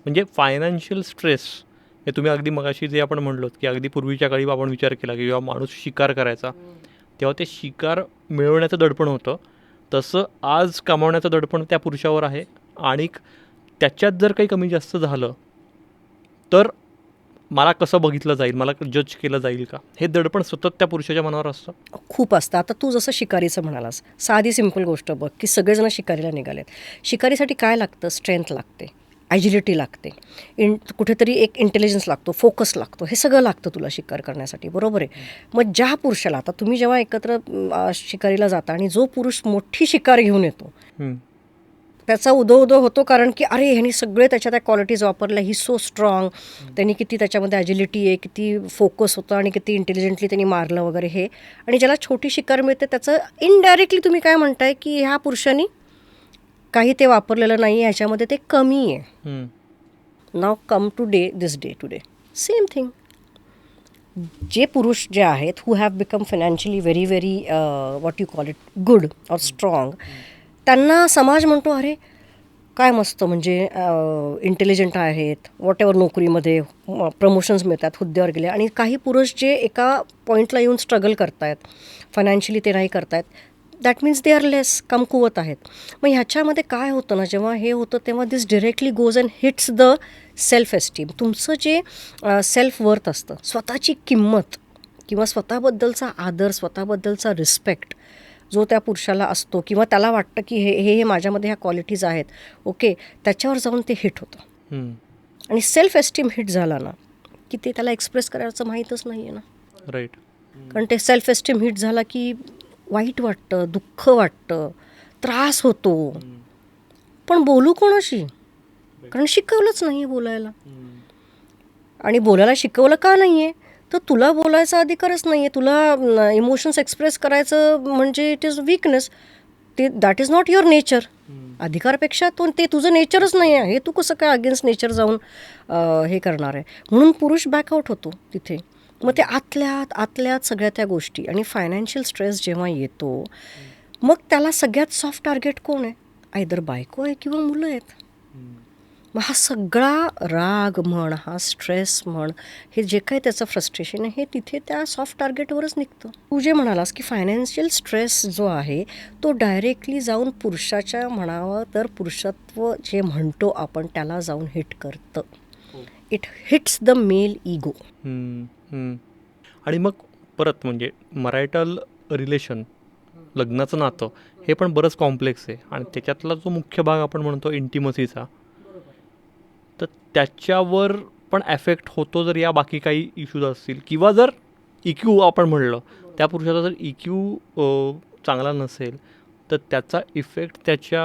म्हणजे फायनान्शियल स्ट्रेस हे तुम्ही अगदी मगाशी जे आपण म्हणलो की अगदी पूर्वीच्या काळी आपण विचार केला की जेव्हा माणूस शिकार करायचा तेव्हा ते शिकार मिळवण्याचं दडपण होतं, तसं आज कमावण्याचं दडपण त्या पुरुषावर आहे. आणि त्याच्यात जर काही कमी जास्त झालं तर मला कसं बघितलं जाईल, मला जज केलं जाईल का, हे दडपण सतत त्या पुरुषाच्या मनावर असतं. खूप असतं. आता तू जसं शिकारीचं म्हणालास, साधी सिम्पल गोष्ट बघ की सगळेजण शिकारीला निघालेत. शिकारीसाठी काय लागतं. स्ट्रेंथ लागते, ॲजिलिटी लागते, कुठेतरी एक इंटेलिजन्स लागतो, फोकस लागतो. हे सगळं लागतं तुला शिकार करण्यासाठी. बरोबर आहे. मग ज्या पुरुषाला आता तुम्ही जेव्हा एकत्र शिकारीला जाता आणि जो पुरुष मोठी शिकार घेऊन येतो त्याचा उदो होतो. कारण की अरे ह्यांनी सगळे त्याच्या त्या क्वालिटीज वापरल्या, ही सो स्ट्रॉंग, त्यांनी किती त्याच्यामध्ये ॲजिलिटी आहे, किती फोकस होतं आणि किती इंटेलिजंटली त्यांनी मारलं वगैरे हे. आणि ज्याला छोटी शिकार मिळते त्याचं इनडायरेक्टली तुम्ही काय म्हणताय की ह्या पुरुषांनी काही ते वापरलेलं नाही आहे, ह्याच्यामध्ये ते कमी आहे. Now come to this day today same thing. जे पुरुष जे आहेत who have become financially very very what you call it good or strong, त्यांना समाज म्हणतो अरे काय मस्त म्हणजे इंटेलिजंट आहेत, वॉट एव्हर नोकरीमध्ये प्रमोशन्स मिळतात, हुद्द्यावर गेले. आणि काही पुरुष जे एका पॉईंटला येऊन स्ट्रगल करतायत, फायनान्शियली ते नाही करतायत, दॅट मीन्स दे आर लेस, कमकुवत आहेत. मग ह्याच्यामध्ये काय होतं ना जेव्हा हे होतं तेव्हा this directly goes and hits the self esteem. तुमचं जे सेल्फ वर्थ असतं, स्वतःची किंमत किंवा स्वतःबद्दलचा आदर, स्वतःबद्दलचा रिस्पेक्ट जो त्या पुरुषाला असतो किंवा त्याला वाटतं की हे माझ्यामध्ये ह्या क्वालिटीज आहेत, ओके, त्याच्यावर जाऊन ते हिट होतं. आणि सेल्फ एस्टीम हिट झाला ना की ते त्याला एक्सप्रेस करायचं माहीतच नाही आहे ना. राईट. कारण ते सेल्फ एस्टीम हिट झाला की वाईट वाटतं, दुःख वाटतं, त्रास होतो. पण बोलू कोणाशी. कारण शिकवलंच नाही आहे बोलायला. आणि बोलायला शिकवलं का नाही आहे तर तुला बोलायचा अधिकारच नाही आहे, तुला इमोशन्स एक्सप्रेस करायचं म्हणजे it is weakness. That is not your nature. अधिकारपेक्षा ते तुझं नेचरच नाही आहे. हे तू कसं काय अगेन्स्ट नेचर जाऊन हे करणार आहे. म्हणून पुरुष बॅकआउट होतो तिथे. मग ते आतल्यात सगळ्या त्या गोष्टी. आणि फायनान्शियल स्ट्रेस जेव्हा येतो मग त्याला सगळ्यात सॉफ्ट टार्गेट कोण आहे? आयदर बायको आहे किंवा मुलं आहेत. मग हा सगळा राग म्हण, हा स्ट्रेस म्हण, हे जे काही त्याचं फ्रस्ट्रेशन आहे हे तिथे त्या सॉफ्ट टार्गेटवरच निघतं. तू जे म्हणालास की फायनान्शियल स्ट्रेस जो आहे तो डायरेक्टली जाऊन पुरुषाच्या म्हणावं तर पुरुषत्व जे म्हणतो आपण त्याला जाऊन हिट करतं. It hits the male ego. आणि मग परत म्हणजे मरायटल रिलेशन, लग्नाचं नातं हे पण बरंच कॉम्प्लेक्स आहे आणि त्याच्यातला जो मुख्य भाग आपण म्हणतो इंटिमसीचा, तर त्याच्यावर पण ॲफेक्ट होतो जर या बाकी काही इश्यूज असतील किंवा जर EQ आपण म्हणलं त्या पुरुषाचा जर EQ चांगला नसेल तर त्याचा इफेक्ट त्याच्या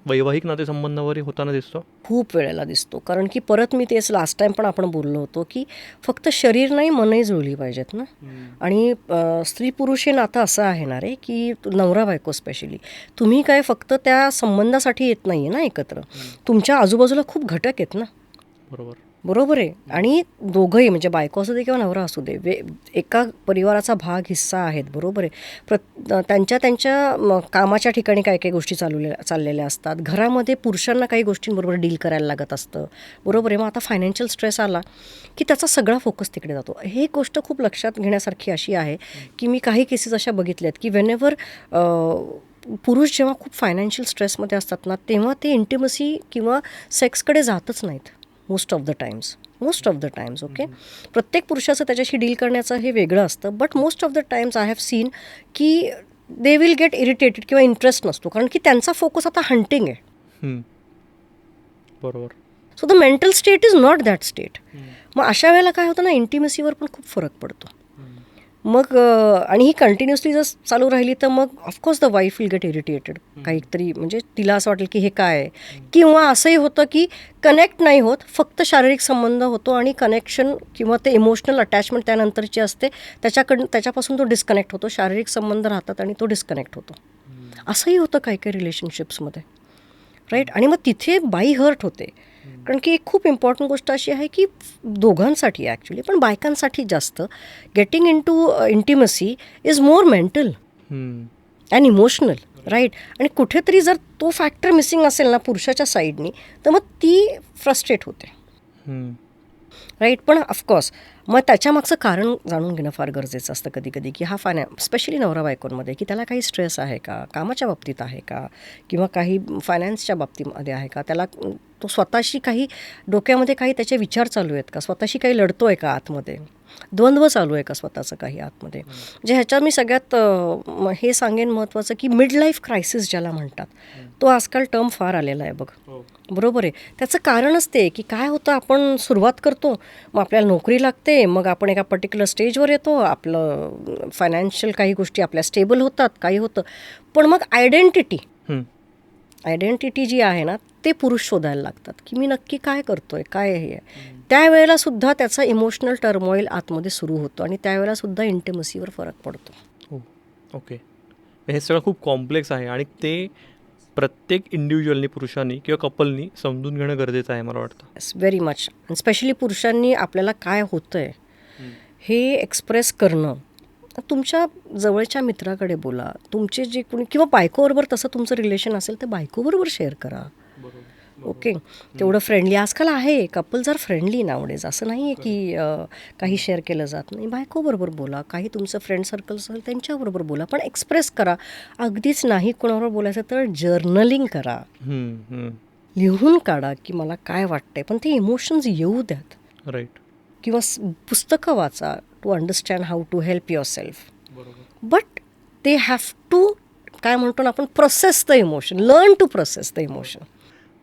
वैवाहिक नातेसंबंधावरही होताना दिसतो. खूप वेळेला दिसतो. कारण की परत मी तेच लास्ट टाईम पण आपण बोललो होतो की फक्त शरीर नाही मनही जुळली पाहिजेत ना. आणि स्त्री पुरुष हे नातं असं आहे ना रे की नवरा बायको स्पेशली तुम्ही काय फक्त त्या संबंधासाठी येत नाही आहे ना एकत्र. तुमच्या आजूबाजूला खूप घटक आहेत ना. बरोबर आहे. आणि दोघंही म्हणजे बायको असू दे किंवा नवरा असू दे एका परिवाराचा भाग हिस्सा आहेत. बरोबर आहे. त्यांच्या कामाच्या ठिकाणी काही काही गोष्टी चाललेल्या असतात. घरामध्ये पुरुषांना काही गोष्टींबरोबर डील करायला लागत असतं. बरोबर आहे. मग आता फायनान्शियल स्ट्रेस आला की त्याचा सगळा फोकस तिकडे जातो. हे गोष्ट खूप लक्षात घेण्यासारखी अशी आहे की मी काही केसेस अशा बघितल्यात की व्हेनेव्हर पुरुष जेव्हा खूप फायनान्शियल स्ट्रेसमध्ये असतात ना तेव्हा ते इंटिमसी किंवा सेक्सकडे जातच नाहीत. Most of the times okay. प्रत्येक पुरुषाचं त्याच्याशी डील करण्याचं हे वेगळं असतं. But most of the times I have seen की दे विल गेट इरिटेटेड किंवा इंटरेस्ट नसतो कारण की त्यांचा फोकस आता हंटिंग आहे. बरोबर. So the mental state is not that state. मग अशा वेळेला काय होतं ना इंटिमसीवर पण खूप फरक पडतो. मग आणि ही कंटिन्युअसली जर चालू राहिली तर मग of course the wife will get irritated. काहीतरी म्हणजे तिला असं वाटेल की हे काय आहे. किंवा असंही होतं की कनेक्ट नाही होत, फक्त शारीरिक संबंध होतो आणि कनेक्शन किंवा ते इमोशनल अटॅचमेंट त्यानंतरची असते त्याच्यापासून तो डिस्कनेक्ट होतो. शारीरिक संबंध राहतात आणि तो डिस्कनेक्ट होतो. असंही होतं काही काही रिलेशनशिप्समध्ये राईट. आणि मग तिथे बाई हर्ट होते. कारण की एक खूप इम्पॉर्टंट गोष्ट अशी आहे की दोघांसाठी ॲक्च्युली पण बायकांसाठी जास्त getting into intimacy is more mental and emotional right. आणि कुठेतरी जर तो फॅक्टर मिसिंग असेल ना पुरुषाच्या साईडनी तर मग ती फ्रस्ट्रेट होते राईट. पण ऑफकोर्स मग त्याच्यामागचं कारण जाणून घेणं फार गरजेचं असतं कधी कधी की हा स्पेशली नवरा बायकोंमध्ये की त्याला काही स्ट्रेस आहे का, कामाच्या बाबतीत आहे का किंवा काही फायनान्सच्या बाबतीमध्ये आहे का, त्याला तो स्वतःशी काही डोक्यामध्ये काही त्याचे विचार चालू आहेत का, स्वतःशी काही लढतो आहे का आतमध्ये, द्वंद्व चालू आहे का स्वतःचं काही आतमध्ये. म्हणजे ह्याच्यात मी सगळ्यात हे सांगेन महत्त्वाचं की मिड लाईफ क्रायसिस ज्याला म्हणतात तो आजकाल टर्म फार आलेला आहे बघ. बरोबर आहे. त्याचं कारणच ते की काय होतं आपण सुरुवात करतो मग आपल्याला नोकरी लागते मग आपण एका पर्टिक्युलर स्टेजवर येतो आपलं फायनान्शियल काही गोष्टी आपल्या स्टेबल होतात काही होतं पण मग आयडेंटिटी जी आहे ना ते पुरुष शोधायला लागतात की मी नक्की काय करतोय काय हे आहे. त्यावेळेला सुद्धा त्याचा इमोशनल टर्मोईल आतमध्ये सुरू होतो आणि त्यावेळेला सुद्धा इंटिमसीवर फरक पडतो. हो ओके. हे सगळं खूप कॉम्प्लेक्स आहे आणि ते प्रत्येक इंडिव्हिज्युअलनी पुरुषांनी किंवा कपलनी समजून घेणं गरजेचं आहे मला वाटतं. Yes very much. स्पेशली पुरुषांनी आपल्याला काय होतंय हे एक्सप्रेस करणं. तुमच्या जवळच्या मित्राकडे बोला, तुमचे जे कोणी किंवा बायकोबरोबर तसं तुमचं रिलेशन असेल तर बायकोबरोबर शेअर करा. ओके. तेवढं फ्रेंडली आजकाल आहे. कपल जर फ्रेंडली नावडेज असं नाही आहे की काही शेअर केलं जात नाही. बायकोबरोबर बोला, काही तुमचं फ्रेंड सर्कल असेल त्यांच्याबरोबर बोला पण एक्सप्रेस करा. अगदीच नाही कोणाबरोबर बोलायचं तर जर्नलिंग करा, लिहून काढा की मला काय वाटतंय पण ते इमोशन्स येऊ द्यात. राईट. किंवा पुस्तकं वाचा to understand how to help yourself. But they have to काय म्हणतो ना आपण process the emotion, learn to process the emotion.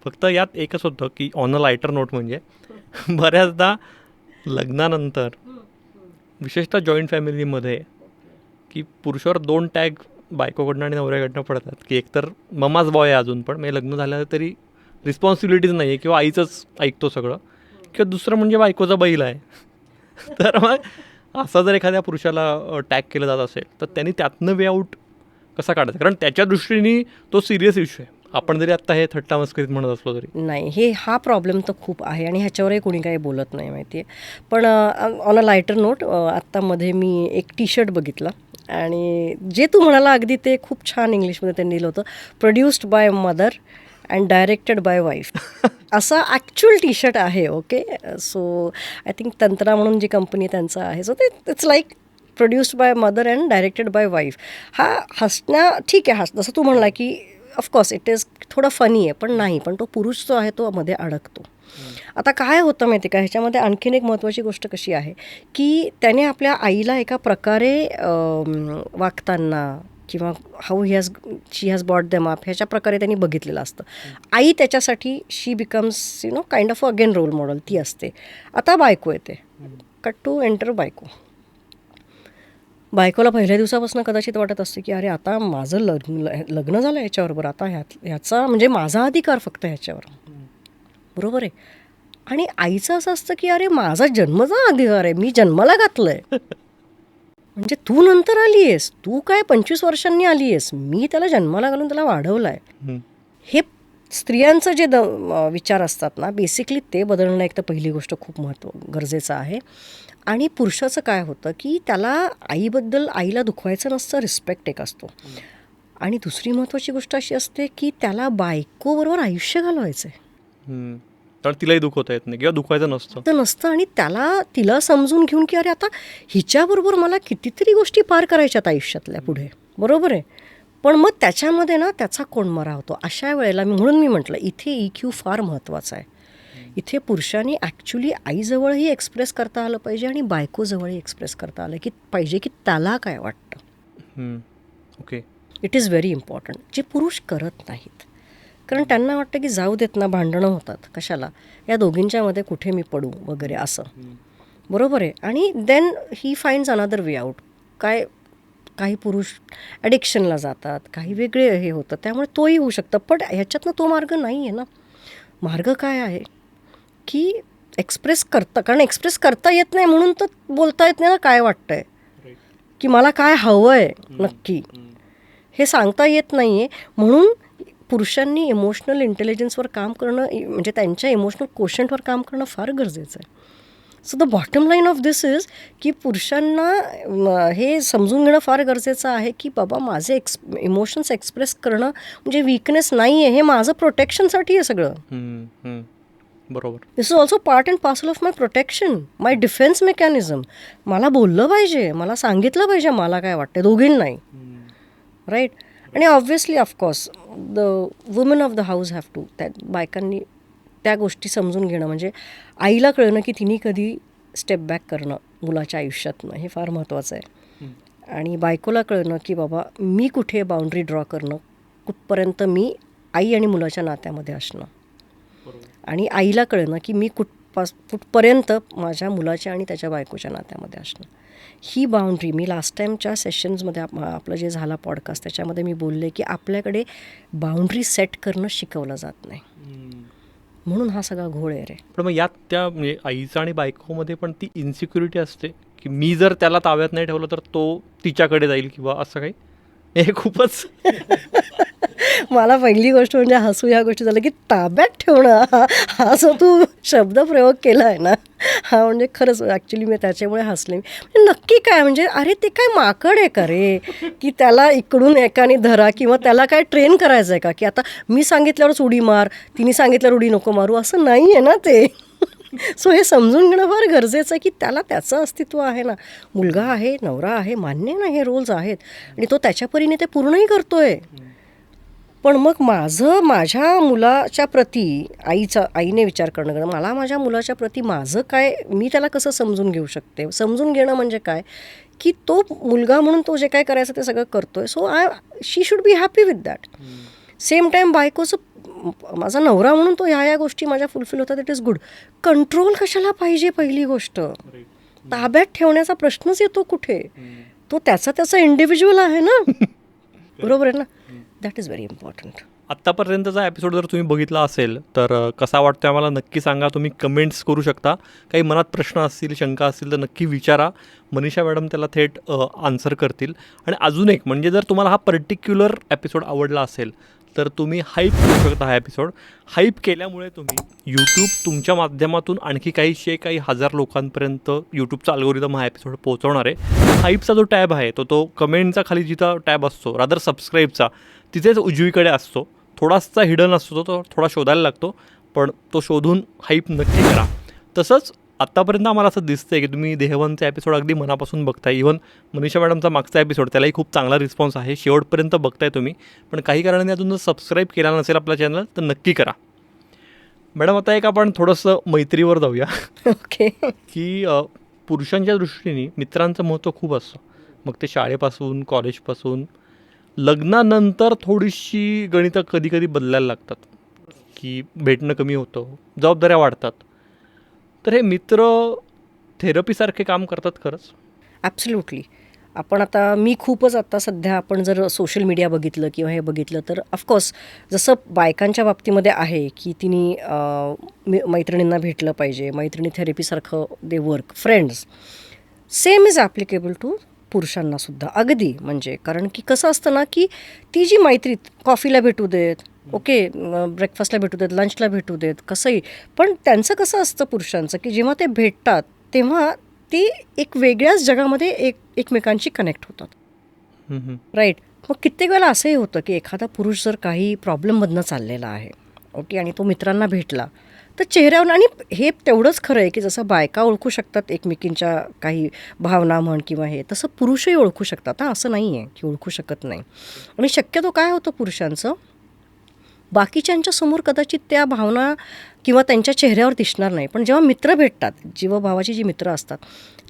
फक्त यात एकच होतं की ऑन अ लायटर नोट म्हणजे बऱ्याचदा लग्नानंतर विशेषतः जॉईंट फॅमिलीमध्ये की पुरुषावर 2 टॅग बायकोकडनं आणि नवऱ्याकडनं पडतात की एकतर ममाच बॉय आहे अजून पण म्हणजे लग्न झालं तरी रिस्पॉन्सिबिलिटीज नाही आहे किंवा आईचंच ऐकतो सगळं, किंवा दुसरं म्हणजे बायकोचा बैल आहे. तर मग असा जर एखाद्या पुरुषाला टॅग केलं जात असेल तर त्यांनी त्यातनं वे आऊट कसा काढायचा, कारण त्याच्या दृष्टीने तो सिरियस इश्यू आहे. आपण जरी आत्ता हे थट्टा मस्करीत म्हणत असलो तरी नाही हा प्रॉब्लेम तर खूप आहे आणि ह्याच्यावरही कोणी काही बोलत नाही माहिती आहे. पण ऑन अ लायटर नोट आत्तामध्ये मी एक टी शर्ट बघितला आणि जे तू म्हणाला अगदी ते खूप छान इंग्लिशमध्ये त्यांनी लिहिलं होतं, produced by mother and directed by wife. असा ॲक्च्युअल टी शर्ट आहे. Okay, so I think tantra म्हणून जी कंपनी त्यांचं आहे, सो ते it's like produced by mother and directed by wife. हा हसण्या ठीक आहे, जसं तू म्हणला की ऑफकोर्स इट इज थोडं फनी आहे, पण नाही, पण तो पुरुष जो आहे तो मध्ये अडकतो. आता काय होतं माहिती का, ह्याच्यामध्ये आणखीन एक महत्त्वाची गोष्ट कशी आहे की त्याने आपल्या आईला एका प्रकारे वागताना किंवा how she has bought them up ह्याच्या प्रकारे त्यांनी बघितलेलं असतं. आई त्याच्यासाठी she becomes kind of again role model ती असते. आता बायको येते, कट टू एंटर बायको. बायकोला पहिल्या दिवसापासून कदाचित वाटत असते की अरे आता माझं लग्न झालं ह्याच्याबरोबर, आता ह्याचा म्हणजे माझा अधिकार फक्त ह्याच्यावर, बरोबर आहे. आणि आईचं असं असतं की अरे माझा जन्मचा अधिकार आहे, मी जन्माला घातलं आहे, म्हणजे तू नंतर आली आहेस, तू काय 25 वर्षांनी आली आहेस, मी त्याला जन्माला घालून त्याला वाढवलं आहे. हे स्त्रियांचं जे विचार असतात ना, बेसिकली ते बदलणं एक तर पहिली गोष्ट खूप गरजेचं आहे. आणि पुरुषाचं काय होतं की त्याला आईबद्दल, आईला दुखवायचं नसतं, रिस्पेक्ट एक असतो. आणि दुसरी महत्त्वाची गोष्ट अशी असते की त्याला बायकोबरोबर आयुष्य घालवायचं आहे. तर तिलाही दुखवता येत नाही किंवा दुखवायचं नसतं. आणि तिला समजून घेऊन की अरे आता हिच्याबरोबर मला कितीतरी गोष्टी पार करायच्यात आयुष्यातल्या पुढे, बरोबर आहे. पण मग त्याच्यामध्ये ना त्याचा कोंडमारा होतो. अशा वेळेला म्हणून मी म्हटलं इथे EQ फार महत्त्वाचा आहे. इथे पुरुषांनी ॲक्च्युली आईजवळही एक्सप्रेस करता आलं पाहिजे आणि बायकोजवळही एक्सप्रेस करता आलं की पाहिजे की त्याला काय वाटतं. Okay, it is very important, जे पुरुष करत नाहीत. कारण त्यांना वाटतं की जाऊ देत ना, भांडणं होतात, कशाला, या दोघींच्यामध्ये कुठे मी पडू वगैरे असं, बरोबर आहे. आणि then he finds another way out. काही पुरुष ॲडिक्शनला जातात, काही वेगळे हे होतं, त्यामुळे तोही होऊ शकतं. पण ह्याच्यातनं तो मार्ग नाही आहे ना. मार्ग काय आहे की एक्सप्रेस कारण एक्सप्रेस करता येत नाही म्हणून तर बोलता येत नाही ना काय वाटतंय, की मला काय हवं आहे नक्की हे सांगता येत नाही आहे. म्हणून पुरुषांनी इमोशनल इंटेलिजन्सवर काम करणं, म्हणजे त्यांच्या इमोशनल कोशंटवर काम करणं फार गरजेचं आहे. So the bottom line of this is की पुरुषांना हे समजून घेणं फार गरजेचं आहे की बाबा माझे इमोशन्स एक्सप्रेस करणं म्हणजे वीकनेस नाही आहे, हे माझं प्रोटेक्शनसाठी आहे सगळं. बरोबर. This is also part and parcel of my protection, my defence mechanism. मला बोललं पाहिजे, मला सांगितलं पाहिजे मला काय वाटतं, दोघींनाही, राईट. आणि obviously of course the woman of the house have to, त्या बायकांनी त्या गोष्टी समजून घेणं, म्हणजे आईला कळणं की तिने कधी स्टेप बॅक करणं मुलाच्या आयुष्यातनं, हे फार महत्त्वाचं आहे. आणि बायकोला कळणं की बाबा मी कुठे बाउंड्री ड्रॉ करणं, कुठपर्यंत मी आई आणि मुलाच्या नात्यामध्ये असणं. आणि आईला कळणं की मी कुठपर्यंत माझ्या मुलाच्या आणि त्याच्या बायकोच्या नात्यामध्ये असणं. ही बाउंड्री मी लास्ट टाईमच्या सेशन्समध्ये आपलं जे झाला पॉडकास्ट त्याच्यामध्ये मी बोलले की आपल्याकडे बाउंड्री सेट करणं शिकवलं जात नाही, म्हणून हा सगळा घोळ आहे रे. पण मग यात त्या म्हणजे आईचं आणि बायकोमध्ये पण ती इन्सिक्युरिटी असते की मी जर त्याला ताब्यात नाही ठेवलं तर तो तिच्याकडे जाईल किंवा असं काही, हे खूपच मला पहिली गोष्ट म्हणजे हसू ह्या गोष्टी झालं की ताब्यात ठेवणं हा जो तू शब्दप्रयोग केला आहे ना, हा म्हणजे खरंच ॲक्च्युली मी त्याच्यामुळे हसले. म्हणजे नक्की काय, म्हणजे अरे ते काय माकड आहे का रे की त्याला इकडून एकाने धरा, किंवा त्याला काय ट्रेन करायचं आहे का की आता मी सांगितल्यावरच उडी मार, तिने सांगितल्यावर उडी नको मारू, असं नाही आहे ना ते. सो हे समजून घेणं फार गरजेचं आहे की त्याला त्याचं अस्तित्व आहे ना, मुलगा आहे, नवरा आहे, मान्य ना, हे रोल्स आहेत आणि तो त्याच्या परीने ते पूर्णही करतोय. पण मग माझ्या मुलाच्या प्रती आईने विचार करणं, मला माझ्या मुलाच्या प्रती माझं काय, मी त्याला कसं समजून घेऊ शकते. समजून घेणं म्हणजे काय की तो मुलगा म्हणून तो जे काय करायचं ते सगळं करतोय, so she should be happy with that. Same time बायकोचं, माझा नवरा म्हणून तो ह्या गोष्टी माझ्या फुलफिल होतात, इट इज गुड. कंट्रोल कशाला पाहिजे, पहिली गोष्ट ताब्यात ठेवण्याचा प्रश्नच येतो कुठे, तो त्याचा इंडिव्हिज्युअल आहे ना, बरोबर आहे ना. That is very important. आत्तापर्यंतचा एपिसोड जर तुम्ही बघितला असेल तर कसा वाटतो आम्हाला नक्की सांगा. तुम्ही कमेंट्स करू शकता, काही मनात प्रश्न असतील, शंका असतील तर नक्की विचारा. मनीषा मॅडम त्याला थेट आन्सर करतील. आणि अजून एक म्हणजे जर तुम्हाला हा पर्टिक्युलर एपिसोड आवडला असेल तर तुम्ही हाईप करू शकता हा एपिसोड. हाईप केल्यामुळे तुम्ही यूट्यूब तुमच्या माध्यमातून आणखी काही हजार लोकांपर्यंत यूट्यूबचा अल्गोरिदम हा एपिसोड पोहोचवणार आहे. हाईपचा जो टॅब आहे तो कमेंटचा खाली जिथं टॅब असतो, रादर सबस्क्राईबचा, तिथेच उजवीकडे असतो. थोडासा हिडन असतो, तो थोडा शोधायला लागतो, पण तो शोधून हाईप नक्की करा. तसंच आत्तापर्यंत आम्हाला असं दिसतं आहे की तुम्ही देहवनचा एपिसोड अगदी मनापासून बघताय. इव्हन मनीषा मॅडमचा मागचा एपिसोड त्यालाही खूप चांगला रिस्पॉन्स आहे, शेवटपर्यंत बघताय तुम्ही. पण काही कारणाने अजून जर सबस्क्राईब केला नसेल आपल्या चॅनल तर नक्की करा. मॅडम, आता एक आपण थोडंसं मैत्रीवर जाऊया. ओके. की पुरुषांच्या दृष्टीने मित्रांचं महत्त्व खूप असतं. मग ते शाळेपासून, कॉलेजपासून, लग्नानंतर थोडीशी गणितं कधी कधी बदलायला लागतात, की भेटणं कमी होतं, जबाबदाऱ्या वाढतात. तर हे मित्र थेरपीसारखे काम करतात खरंच? ॲब्सल्युटली. आपण मी खूपच आता सध्या आपण जर सोशल मीडिया बघितलं किंवा हे बघितलं तर ऑफकोर्स जसं बायकांच्या बाबतीमध्ये आहे की तिने मैत्रिणींना भेटलं पाहिजे, मैत्रिणी थेरपीसारखं they work, friends same is applicable to पुरुषांनासुद्धा. अगदी म्हणजे कारण की कसं असतं ना की ती जी मैत्री कॉफीला भेटू देत, ओके, ब्रेकफास्टला भेटू देत, लंचला भेटू देत, कसंही, पण त्यांचं कसं असतं पुरुषांचं की जेव्हा ते भेटतात तेव्हा ती एक वेगळ्याच जगामध्ये एकमेकांशी कनेक्ट होतात. राईट. मग कित्येक वेळेला असंही होतं की एखादा पुरुष जर काही प्रॉब्लेममधनं चाललेला आहे, ओके, आणि तो मित्रांना भेटला तर चेहऱ्यावर, आणि हे तेवढंच खरं आहे की जसं बायका ओळखू शकतात एकमेकींच्या काही भावना म्हण किंवा हे, तसं पुरुषही ओळखू शकतात. असं नाही आहे की ओळखू शकत नाही. आणि शक्यतो काय होतं पुरुषांचं, बाकीच्यांच्या समोर कदाचित त्या भावना किंवा त्यांच्या चेहऱ्यावर दिसणार नाही, पण जेव्हा मित्र भेटतात, जीवभावाची जी मित्र असतात,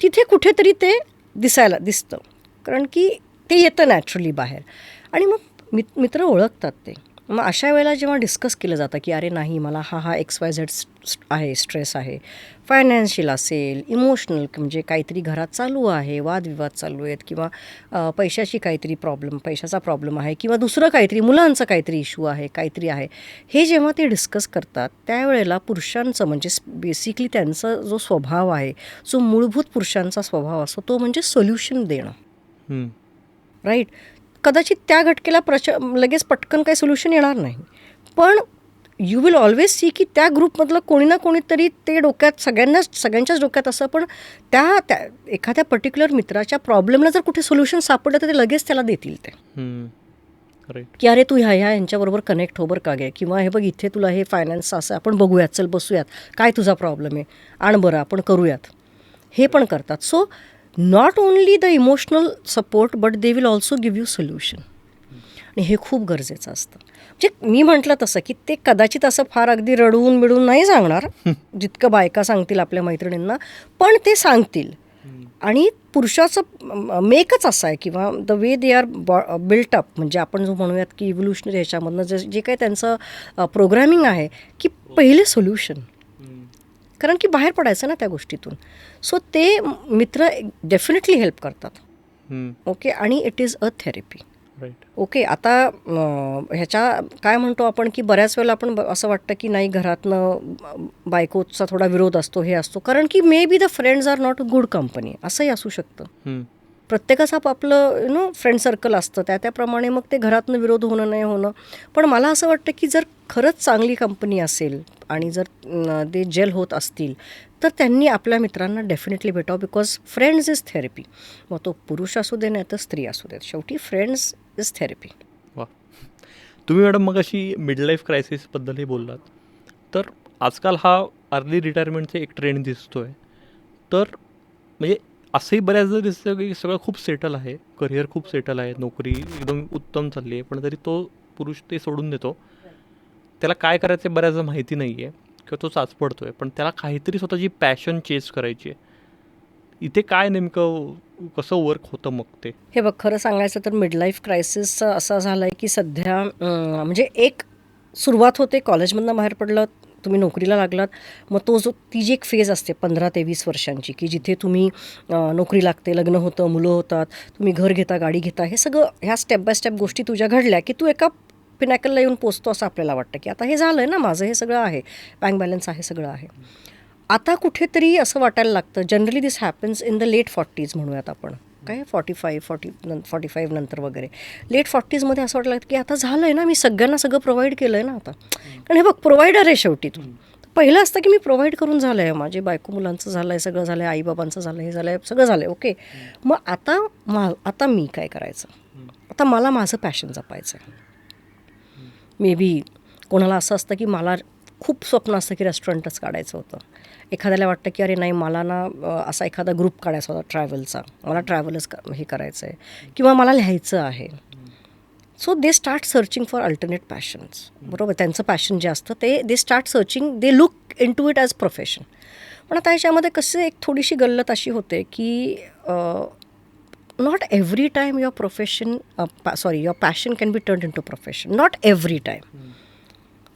तिथे कुठेतरी ते दिसतं, कारण की ते येतं नॅचरली बाहेर, आणि मग मित्र ओळखतात ते. मग अशा वेळेला जेव्हा डिस्कस केलं जातं की अरे नाही, मला हा XYZ आहे, स्ट्रेस आहे, फायनान्शियल असेल, इमोशनल, म्हणजे काहीतरी घरात चालू आहे, वादविवाद चालू आहेत, किंवा पैशाची काहीतरी पैशाचा प्रॉब्लेम आहे, किंवा दुसरं काहीतरी मुलांचं काहीतरी इश्यू आहे, काहीतरी आहे, हे जेव्हा ते डिस्कस करतात त्यावेळेला पुरुषांचं म्हणजे बेसिकली त्यांचा जो स्वभाव आहे, जो मूलभूत पुरुषांचा स्वभाव असतो तो म्हणजे सोल्युशन देणं. राईट. कदाचित त्या घटकेला लगेच पटकन काही सोल्युशन येणार नाही, पण यू विल ऑलवेज सी की त्या ग्रुपमधलं कोणी ना कोणीतरी ते डोक्यात सगळ्यांच्याच डोक्यात असं, पण त्या एखाद्या पर्टिक्युलर मित्राच्या प्रॉब्लेमला जर कुठे सोल्युशन सापडलं तर ते लगेच त्याला देतील ते. की अरे तू यांच्याबरोबर कनेक्ट हो बरं का गे, किंवा हे बघ इथे तुला हे फायनान्स असं आपण बघूयात, चल बसूयात, काय तुझा प्रॉब्लेम आहे, आण बरं आपण करूयात, हे पण करतात. So not only the emotional support but they will also give you solution. आणि हे खूप गरजेचं असतं. म्हणजे मी म्हटलं तसं की ते कदाचित असं फार अगदी रडून बिडून नाही सांगणार जितकं बायका सांगतील आपल्या मैत्रिणींना, पण ते सांगतील. आणि पुरुषाचं मेकच असा आहे किंवा the way they are built up, म्हणजे आपण जो म्हणूयात की इव्होल्युशनरी ह्याच्यामधनं जे काही त्यांचं प्रोग्रॅमिंग आहे की पहिले सोल्युशन, कारण की बाहेर पडायचं ना त्या गोष्टीतून. सो ते मित्र डेफिनेटली हेल्प करतात. ओके. आणि it is a therapy. Okay. आता ह्याच्या काय म्हणतो आपण की बऱ्याच वेळेला आपण असं वाटतं की नाही, घरातनं बायकोचा थोडा विरोध असतो, हे असतो, कारण की may be the friends are not a good company, असंही असू शकतं. प्रत्येकाचं आपलं फ्रेंड सर्कल असतं, त्याप्रमाणे मग ते घरातनं विरोध होणं नाही होणं. पण मला असं वाटतं की जर खरंच चांगली कंपनी असेल आणि जर ते जेल होत असतील तर त्यांनी आपल्या मित्रांना डेफिनेटली भेटावं, बिकॉज फ्रेंड्स इज थेरपी. मग तो पुरुष असू दे नाही तर स्त्री असू देत, शेवटी फ्रेंड्स इज थेरपी. वा. तुम्ही मॅडम मग अशी मिड लाईफ क्रायसिसबद्दलही बोललात, तर आजकाल हा अर्ली रिटायरमेंटचा एक ट्रेंड दिसतो आहे. तर म्हणजे असंही बऱ्याचदा दिसतं की सगळं खूप सेटल आहे, करिअर खूप सेटल आहे, नोकरी एकदम उत्तम चालली आहे, पण तरी तो पुरुष ते सोडून देतो. त्याला काय करायचं बऱ्याचदा माहिती नाही आहे किंवा तो चाचपडतो आहे, पण त्याला काहीतरी स्वतःची पॅशन चेस करायची आहे. इथे काय नेमकं कसं वर्क होतं मग ते? हे बघ, खरं सांगायचं तर मिड लाईफ क्रायसिसचं असं झालं आहे की सध्या म्हणजे एक सुरुवात होते, कॉलेजमधनं बाहेर पडलं, तुम्ही नोकरीला लागलात, मग ती जी एक फेज असते 15 ते 20 वर्षांची की जिथे तुम्ही नोकरी लागते, लग्न होतं, मुलं होतात, तुम्ही घर घेता, गाडी घेता, हे सगळं ह्या स्टेप बाय स्टेप गोष्टी तुझ्या घडल्या की तू एका पिनॅकलला येऊन पोचतो असं आपल्याला वाटतं की आता हे झालं आहे ना माझं, हे सगळं आहे, बँक बॅलन्स आहे, सगळं आहे. आता कुठेतरी असं वाटायला लागतं, generally this happens in the late 40s म्हणूयात आपण, काय 45 नंतर वगैरे लेट 40sमध्ये असं वाटलं की आता झालं आहे ना, मी सगळ्यांना सगळं प्रोव्हाइड केलं आहे ना आता. कारण हे बघ, प्रोव्हायडर आहे शेवटी तू. पहिलं असतं की मी प्रोव्हाइड करून झालं आहे, माझे बायको मुलांचं झालं आहे, सगळं झालं आहे, आईबाबांचं झालं आहे, हे झालं आहे, सगळं झालं आहे, ओके. मग आता मी काय करायचं? आता मला माझं पॅशन जपायचं आहे. मे बी कोणाला असं असतं की मला खूप स्वप्न असतं की रेस्टॉरंटच काढायचं होतं. एखाद्याला वाटतं की अरे नाही, मला ना असा एखादा ग्रुप काढायचा होता ट्रॅव्हलचा, मला ट्रॅव्हलच हे करायचं आहे, किंवा मला लिहायचं आहे. So they start searching for alternate passions. बरोबर, त्यांचं पॅशन जे असतं they start searching, they look into it as profession. पण आता ह्याच्यामध्ये कसं एक थोडीशी गल्लत अशी होते की not every time your profession your passion can be turn into profession. Not every time.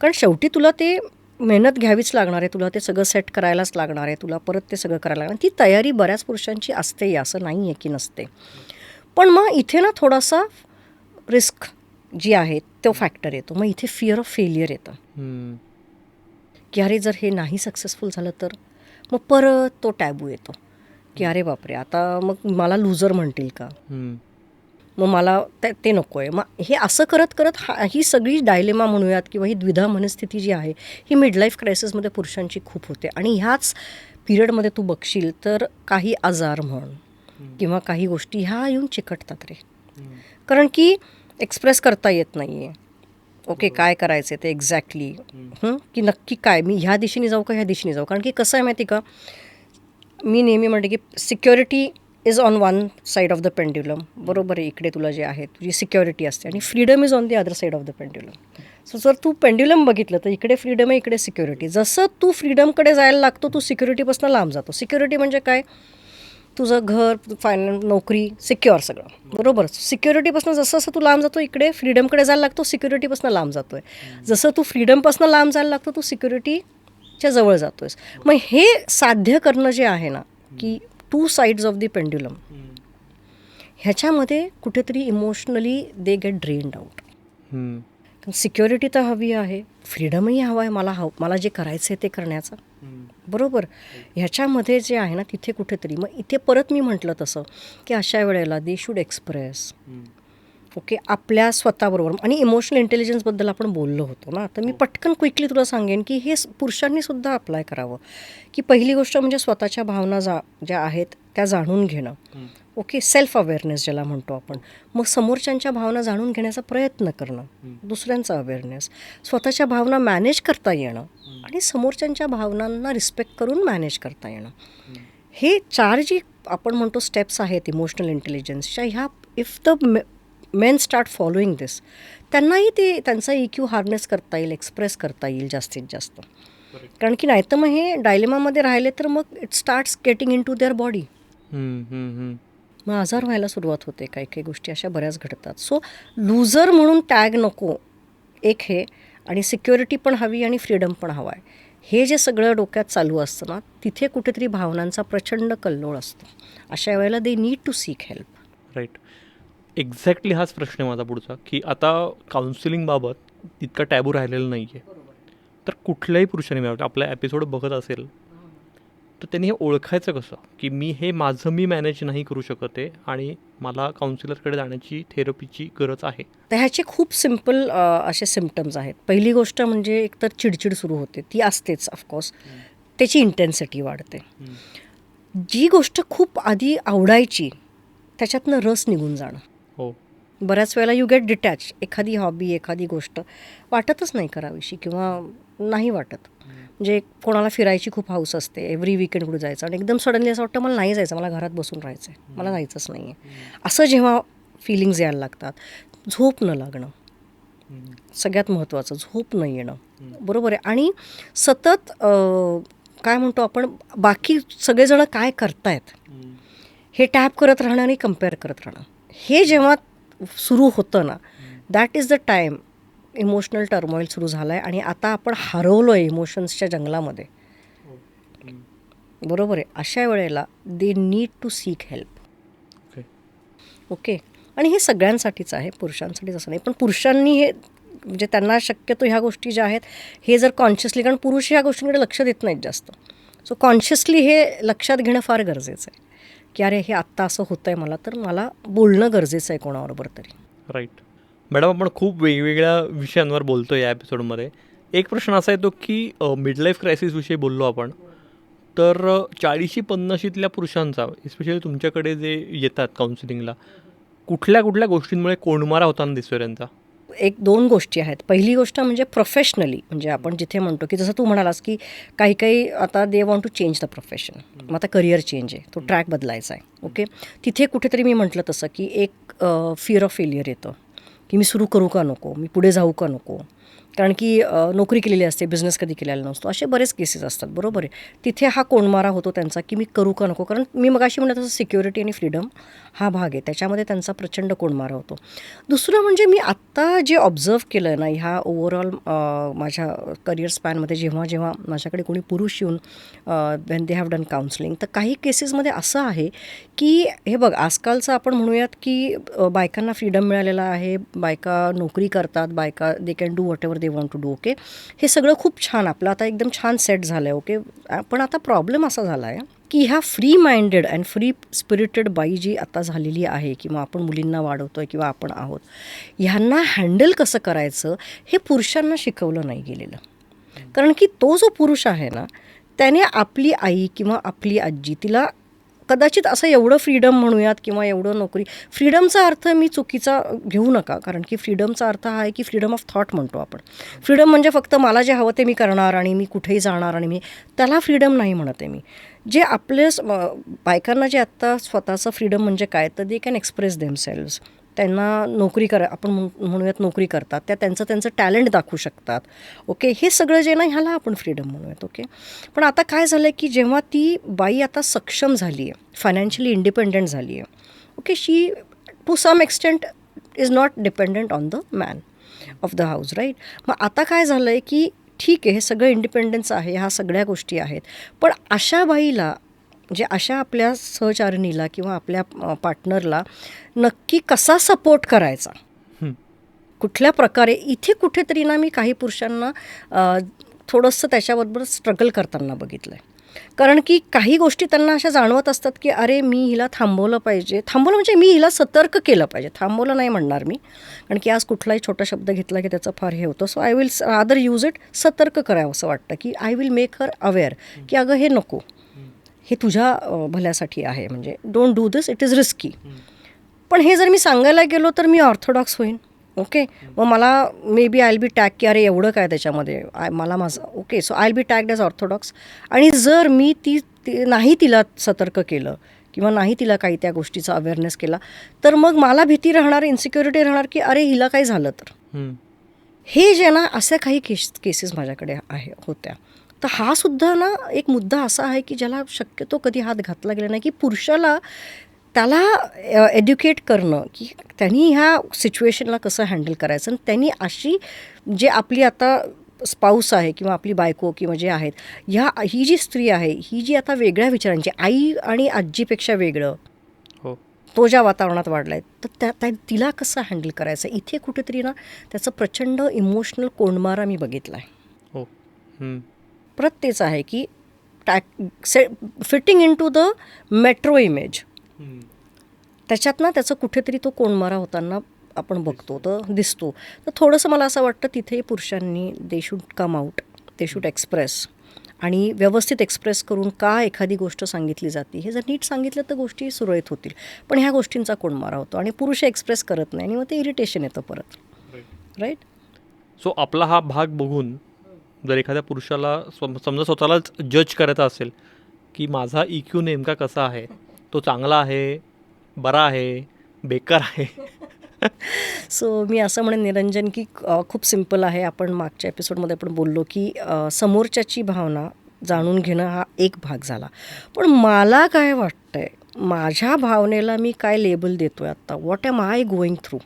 कारण शेवटी तुला ते मेहनत घ्यावीच लागणार आहे, तुला ते सगळं सेट करायलाच लागणार आहे, तुला परत ते सगळं करायला लागणार. ती तयारी बऱ्याच पुरुषांची असते, असं नाही आहे की नसते. पण मग इथे ना थोडासा रिस्क जी आहे तो फॅक्टर येतो. मग इथे फिअर ऑफ फेलियर येतं की अरे जर हे नाही सक्सेसफुल झालं तर. मग परत तो टॅबू येतो की अरे बापरे, आता मग मला लूजर म्हणतील का, मग मला ते नको आहे. मग हे असं करत करत ही सगळी डायलेमा म्हणूयात किंवा ही द्विधा मनस्थिती जी आहे ही मिडलाईफ क्रायसिसमध्ये पुरुषांची खूप होते. आणि ह्याच पिरियडमध्ये तू बघशील तर काही आजार म्हण किंवा काही गोष्टी ह्या येऊन चिकटतात रे. कारण की एक्सप्रेस करता येत नाही आहे, ओके, काय करायचं आहे ते एक्झॅक्टली, की नक्की काय, मी ह्या दिशेने जाऊ का ह्या दिशेने जाऊ. कारण की कसं आहे माहिती का, मी नेहमी म्हणते की security is on one side of the pendulum. बरोबर आहे, इकडे तुला जे आहे तुझी सिक्युरिटी असते आणि freedom is on the other side of the pendulum. So जर तू पेंड्युलम बघितलं तर इकडे फ्रीडम आहे, इकडे सिक्युरिटी. जसं तू फ्रीडमकडे जायला लागतो तू सिक्युरिटीपासून लांब जातो. सिक्युरिटी म्हणजे काय, तुझं घर, नोकरी, सिक्युअर सगळं. बरोबर, सिक्युरिटीपासून जसं जसं तू लांब जातो इकडे फ्रीडमकडे जायला लागतो, सिक्युरिटीपासून लांब जातो आहे. जसं तू फ्रीडमपासून लांब जायला लागतो तू सिक्युरिटीच्या जवळ जातो आहेस. मग हे साध्य करणं जे आहे ना, की two sides of the pendulum, ह्याच्यामध्ये कुठेतरी emotionally they get drained out. Security तर हवी आहे, फ्रीडमही हवं आहे मला जे करायचं आहे ते करण्याचं. बरोबर, ह्याच्यामध्ये जे आहे ना तिथे कुठेतरी मग इथे परत मी म्हटलं तसं की अशा वेळेला दे शूड एक्सप्रेस, ओके, आपल्या स्वतःबरोबर. आणि इमोशनल इंटेलिजन्सबद्दल आपण बोललो होतो ना, तर मी पटकन क्विकली तुला सांगेन की हे पुरुषांनी सुद्धा अप्लाय करावं. की पहिली गोष्ट म्हणजे स्वतःच्या भावना ज्या आहेत त्या जाणून घेणं, ओके, सेल्फ अवेअरनेस ज्याला म्हणतो आपण. मग समोरच्यांच्या भावना जाणून घेण्याचा प्रयत्न करणं, दुसऱ्यांचा अवेअरनेस, स्वतःच्या भावना मॅनेज करता येणं आणि समोरच्यांच्या भावनांना रिस्पेक्ट करून मॅनेज करता येणं. हे 4 जी आपण म्हणतो स्टेप्स आहेत इमोशनल इंटेलिजन्सच्या, ह्या if the men start following this, त्यांनाही ते त्यांचा EQ हार्नेस करता येईल, एक्सप्रेस करता येईल जास्तीत जास्त. कारण की नाही तर मग हे डायलेमामध्ये राहिले तर मग it starts getting into their body. मग आजार व्हायला सुरुवात होते. काही काही गोष्टी अशा बऱ्याच घडतात. सो लूजर म्हणून टॅग नको एक हे, आणि सिक्युरिटी पण हवी आणि फ्रीडम पण हवा आहे. हे जे सगळं डोक्यात चालू असतं ना तिथे कुठेतरी भावनांचा प्रचंड कल्लोळ असतो. अशा वेळेला they need to seek help. Right, exactly हाच प्रश्न आहे माझा पुढचा, की आता काउन्सिलिंगबाबत इतका टॅबू राहिलेला नाही आहे. तर कुठल्याही पुरुषाने आपला एपिसोड बघत असेल तर त्यांनी हे ओळखायचं कसं की मी मॅनेज नाही करू शकत आहे आणि मला काउन्सिलरकडे जाण्याची थेरपीची गरज आहे. तर ह्याचे खूप सिम्पल असे सिम्पटम्स आहेत. पहिली गोष्ट म्हणजे एकतर चिडचिड सुरू होते, ती असतेच ऑफकोर्स, त्याची इंटेन्सिटी वाढते. जी गोष्ट खूप आधी आवडायची त्याच्यातनं रस निघून जाणं. हो, बऱ्याच वेळेला यू गेट डिटॅच. एखादी हॉबी, एखादी गोष्ट वाटतच नाही करावीशी किंवा नाही वाटत. म्हणजे कोणाला फिरायची खूप हौस असते, एव्हरी वीकेंड कुठे जायचं, आणि एकदम सडनली असं वाटतं मला नाही जायचं, मला घरात बसून राहायचं आहे, मला जायचंच नाही आहे. असं जेव्हा फिलिंग्ज यायला लागतात, झोप न लागणं, सगळ्यात महत्त्वाचं झोप न येणं. बरोबर आहे. आणि सतत काय म्हणतो आपण, बाकी सगळेजण काय करतायत हे टॅप करत राहणं आणि कम्पेअर करत राहणं, हे जेव्हा सुरू होतं ना, that is the time emotional turmoil सुरू झाला आहे. आणि आता आपण हरवलो आहे इमोशन्सच्या जंगलामध्ये. बरोबर आहे. अशा वेळेला they need to seek help. Okay, आणि हे सगळ्यांसाठीच आहे, पुरुषांसाठीच असं नाही. पण पुरुषांनी हे म्हणजे त्यांना शक्यतो ह्या गोष्टी ज्या आहेत हे जर कॉन्शियसली, कारण पुरुष ह्या गोष्टींकडे लक्ष देत नाहीत जास्त, सो कॉन्शियसली हे लक्षात घेणं फार गरजेचं आहे की अरे हे आत्ता असं होतं आहे मला, तर मला बोलणं गरजेचं आहे कोणाबरोबर तरी. राईट. मॅडम, आपण खूप वेगवेगळ्या विषयांवर बोलतो या एपिसोडमध्ये. एक प्रश्न असा येतो की मिडलाईफ क्रायसिसविषयी बोललो आपण, तर 40-50शीतल्या पुरुषांचा, एस्पेशली तुमच्याकडे जे येतात काउन्सिलिंगला, कुठल्या कुठल्या गोष्टींमुळे कोंडमारा होताना दिसतोय त्यांचा? 1-2 गोष्टी आहेत. पहिली गोष्ट म्हणजे प्रोफेशनली, म्हणजे आपण जिथे म्हणतो की जसं तू म्हणालास की काही काही आता they want to change the profession. मग आता करिअर चेंज आहे, तो ट्रॅक बदलायचा आहे. ओके, तिथे कुठेतरी मी म्हटलं तसं की एक फिअर ऑफ फेलियर येतं की मी सुरू करू का नको, मी पुढे जाऊ का नको, कारण की नोकरी केलेली असते, बिझनेस कधी केलेला नसतो, असे बरेच केसेस असतात. बरोबर आहे. तिथे हा कोंडमारा होतो त्यांचा की मी करू का नको, कारण मी मगाशी म्हणत तसं सिक्युरिटी आणि फ्रीडम हा भाग आहे, त्याच्यामध्ये त्यांचा प्रचंड कोंडमारा होतो. दुसरं म्हणजे मी आत्ता जे ऑब्झर्व केलं आहे ना ह्या ओव्हरऑल माझ्या करिअर स्पॅनमध्ये, जेव्हा जेव्हा माझ्याकडे कोणी पुरुष येऊन when they have done counselling, तर काही केसेसमध्ये असं आहे की हे बघ, आजकालचं आपण म्हणूयात की बायकांना फ्रीडम मिळालेला आहे, बायका नोकरी करतात, बायका they can do whatever they want to do. Okay, हे सगळं खूप छान, आपलं आता एकदम छान सेट झालं आहे. ओके, पण आता प्रॉब्लेम असा झाला आहे की ह्या free minded and free spirited बाई जी आता झालेली आहे, किंवा आपण मुलींना वाढवतो आहे किंवा आपण आहोत, ह्यांना हँडल कसं करायचं हे पुरुषांना शिकवलं नाही गेलेलं. कारण की तो जो पुरुष आहे ना, त्याने आपली आई किंवा आपली आजी तिला कदाचित असं एवढं फ्रीडम म्हणूयात किंवा एवढं नोकरी, फ्रीडमचा अर्थ मी चुकीचा घेऊ नका, कारण की फ्रीडमचा अर्थ हा आहे की फ्रीडम ऑफ थॉट म्हणतो आपण. फ्रीडम म्हणजे फक्त मला जे हवं ते मी करणार आणि मी कुठेही जाणार, आणि मी त्याला फ्रीडम नाही म्हणत आहे मी. जे आपले बायकांना जे आत्ता स्वतःचं फ्रीडम म्हणजे काय, तर दे कॅन एक्सप्रेस देमसेल्व्स. त्यांना नोकरी आपण म्हणूयात नोकरी करतात, त्या त्यांचं टॅलेंट दाखवू शकतात. ओके, हे सगळं जे ना ह्याला आपण फ्रीडम म्हणूयात. ओके, पण आता काय झालं आहे की जेव्हा ती बाई आता सक्षम झाली आहे, फायनान्शियली इंडिपेंडंट झाली आहे, okay, she to some extent is not dependent on the man of the house, right. मग आता काय झालं आहे की ठीक आहे, हे सगळं इंडिपेंडन्स आहे, ह्या सगळ्या गोष्टी आहेत, पण अशा बाईला, म्हणजे अशा आपल्या सहचारिणीला किंवा आपल्या पार्टनरला नक्की कसा सपोर्ट करायचा, कुठल्या प्रकारे, इथे कुठेतरी ना मी काही पुरुषांना थोडंसं त्याच्याबरोबर स्ट्रगल करताना बघितलं आहे. कारण की काही गोष्टी त्यांना अशा जाणवत असतात की अरे मी हिला थांबवलं पाहिजे, थांबवलं म्हणजे मी हिला सतर्क केलं पाहिजे, थांबवलं नाही म्हणणार मी, कारण की आज कुठलाही छोटा शब्द घेतला की त्याचं फार हे होतं. So I will rather use it, सतर्क करावं असं वाटतं की I will make her aware की अगं हे नको, हे तुझ्या भल्यासाठी आहे, म्हणजे don't do this, it is risky. पण हे जर मी सांगायला गेलो तर मी ऑर्थोडॉक्स होईन. ओके, मग मला may be I will be tag की अरे एवढं काय त्याच्यामध्ये, मला माझं okay, so I will be tagged as orthodox. आणि जर मी नाही तिला सतर्क केलं किंवा नाही तिला काही त्या गोष्टीचा अवेअरनेस केला, तर मग मला भीती राहणार, इन्सिक्युरिटी राहणार की अरे हिला काही झालं तर. हे जे ना असे काही केसेस माझ्याकडे होत्या. तर हा सुद्धा ना एक मुद्दा असा आहे की ज्याला शक्यतो कधी हात घातला गेला नाही, की पुरुषाला त्याला एड्युकेट करणं की त्यांनी ह्या सिच्युएशनला कसं हँडल करायचं, आणि त्यांनी अशी जे आपली आता स्पाऊस आहे किंवा आपली बायको किंवा जे आहेत, ही जी स्त्री आहे, ही जी आता वेगळ्या विचारांची, आई आणि आजीपेक्षा वेगळं तो ज्या वातावरणात वाढला आहे, तर तिला कसं हँडल करायचं, इथे कुठेतरी ना त्याचं प्रचंड इमोशनल कोंडमारा मी बघितला आहे. परत तेच आहे की fitting into the metro image, त्याच्यात ना त्याचं कुठेतरी तो कोंडमारा होताना आपण बघतो, तर दिसतो. तर थोडंसं मला असं वाटतं तिथे पुरुषांनी they should come out, they should express, आणि व्यवस्थित एक्सप्रेस करून का एखादी गोष्ट सांगितली जाते, हे जर नीट सांगितलं तर गोष्टी सुरळीत होतील. पण ह्या गोष्टींचा कोंडमारा होतो आणि पुरुष एक्सप्रेस करत नाही, आणि मग ते इरिटेशन येतं परत, राईट. सो आपला हा भाग बघून जर एखाद्या पुरुषाला समजा स्वतःलाच जज करायचा असेल की माझा EQ नेमका कसा आहे, तो चांगला आहे, बरा आहे, बेकार आहे, सो मी असं म्हणेन निरंजन की खूप सिम्पल आहे. आपण मागच्या एपिसोडमध्ये आपण बोललो की समोरच्याची भावना जाणून घेणं हा एक भाग झाला, पण मला काय वाटतंय, माझ्या भावनेला मी काय लेबल देतो आहे आत्ता, what am I going through,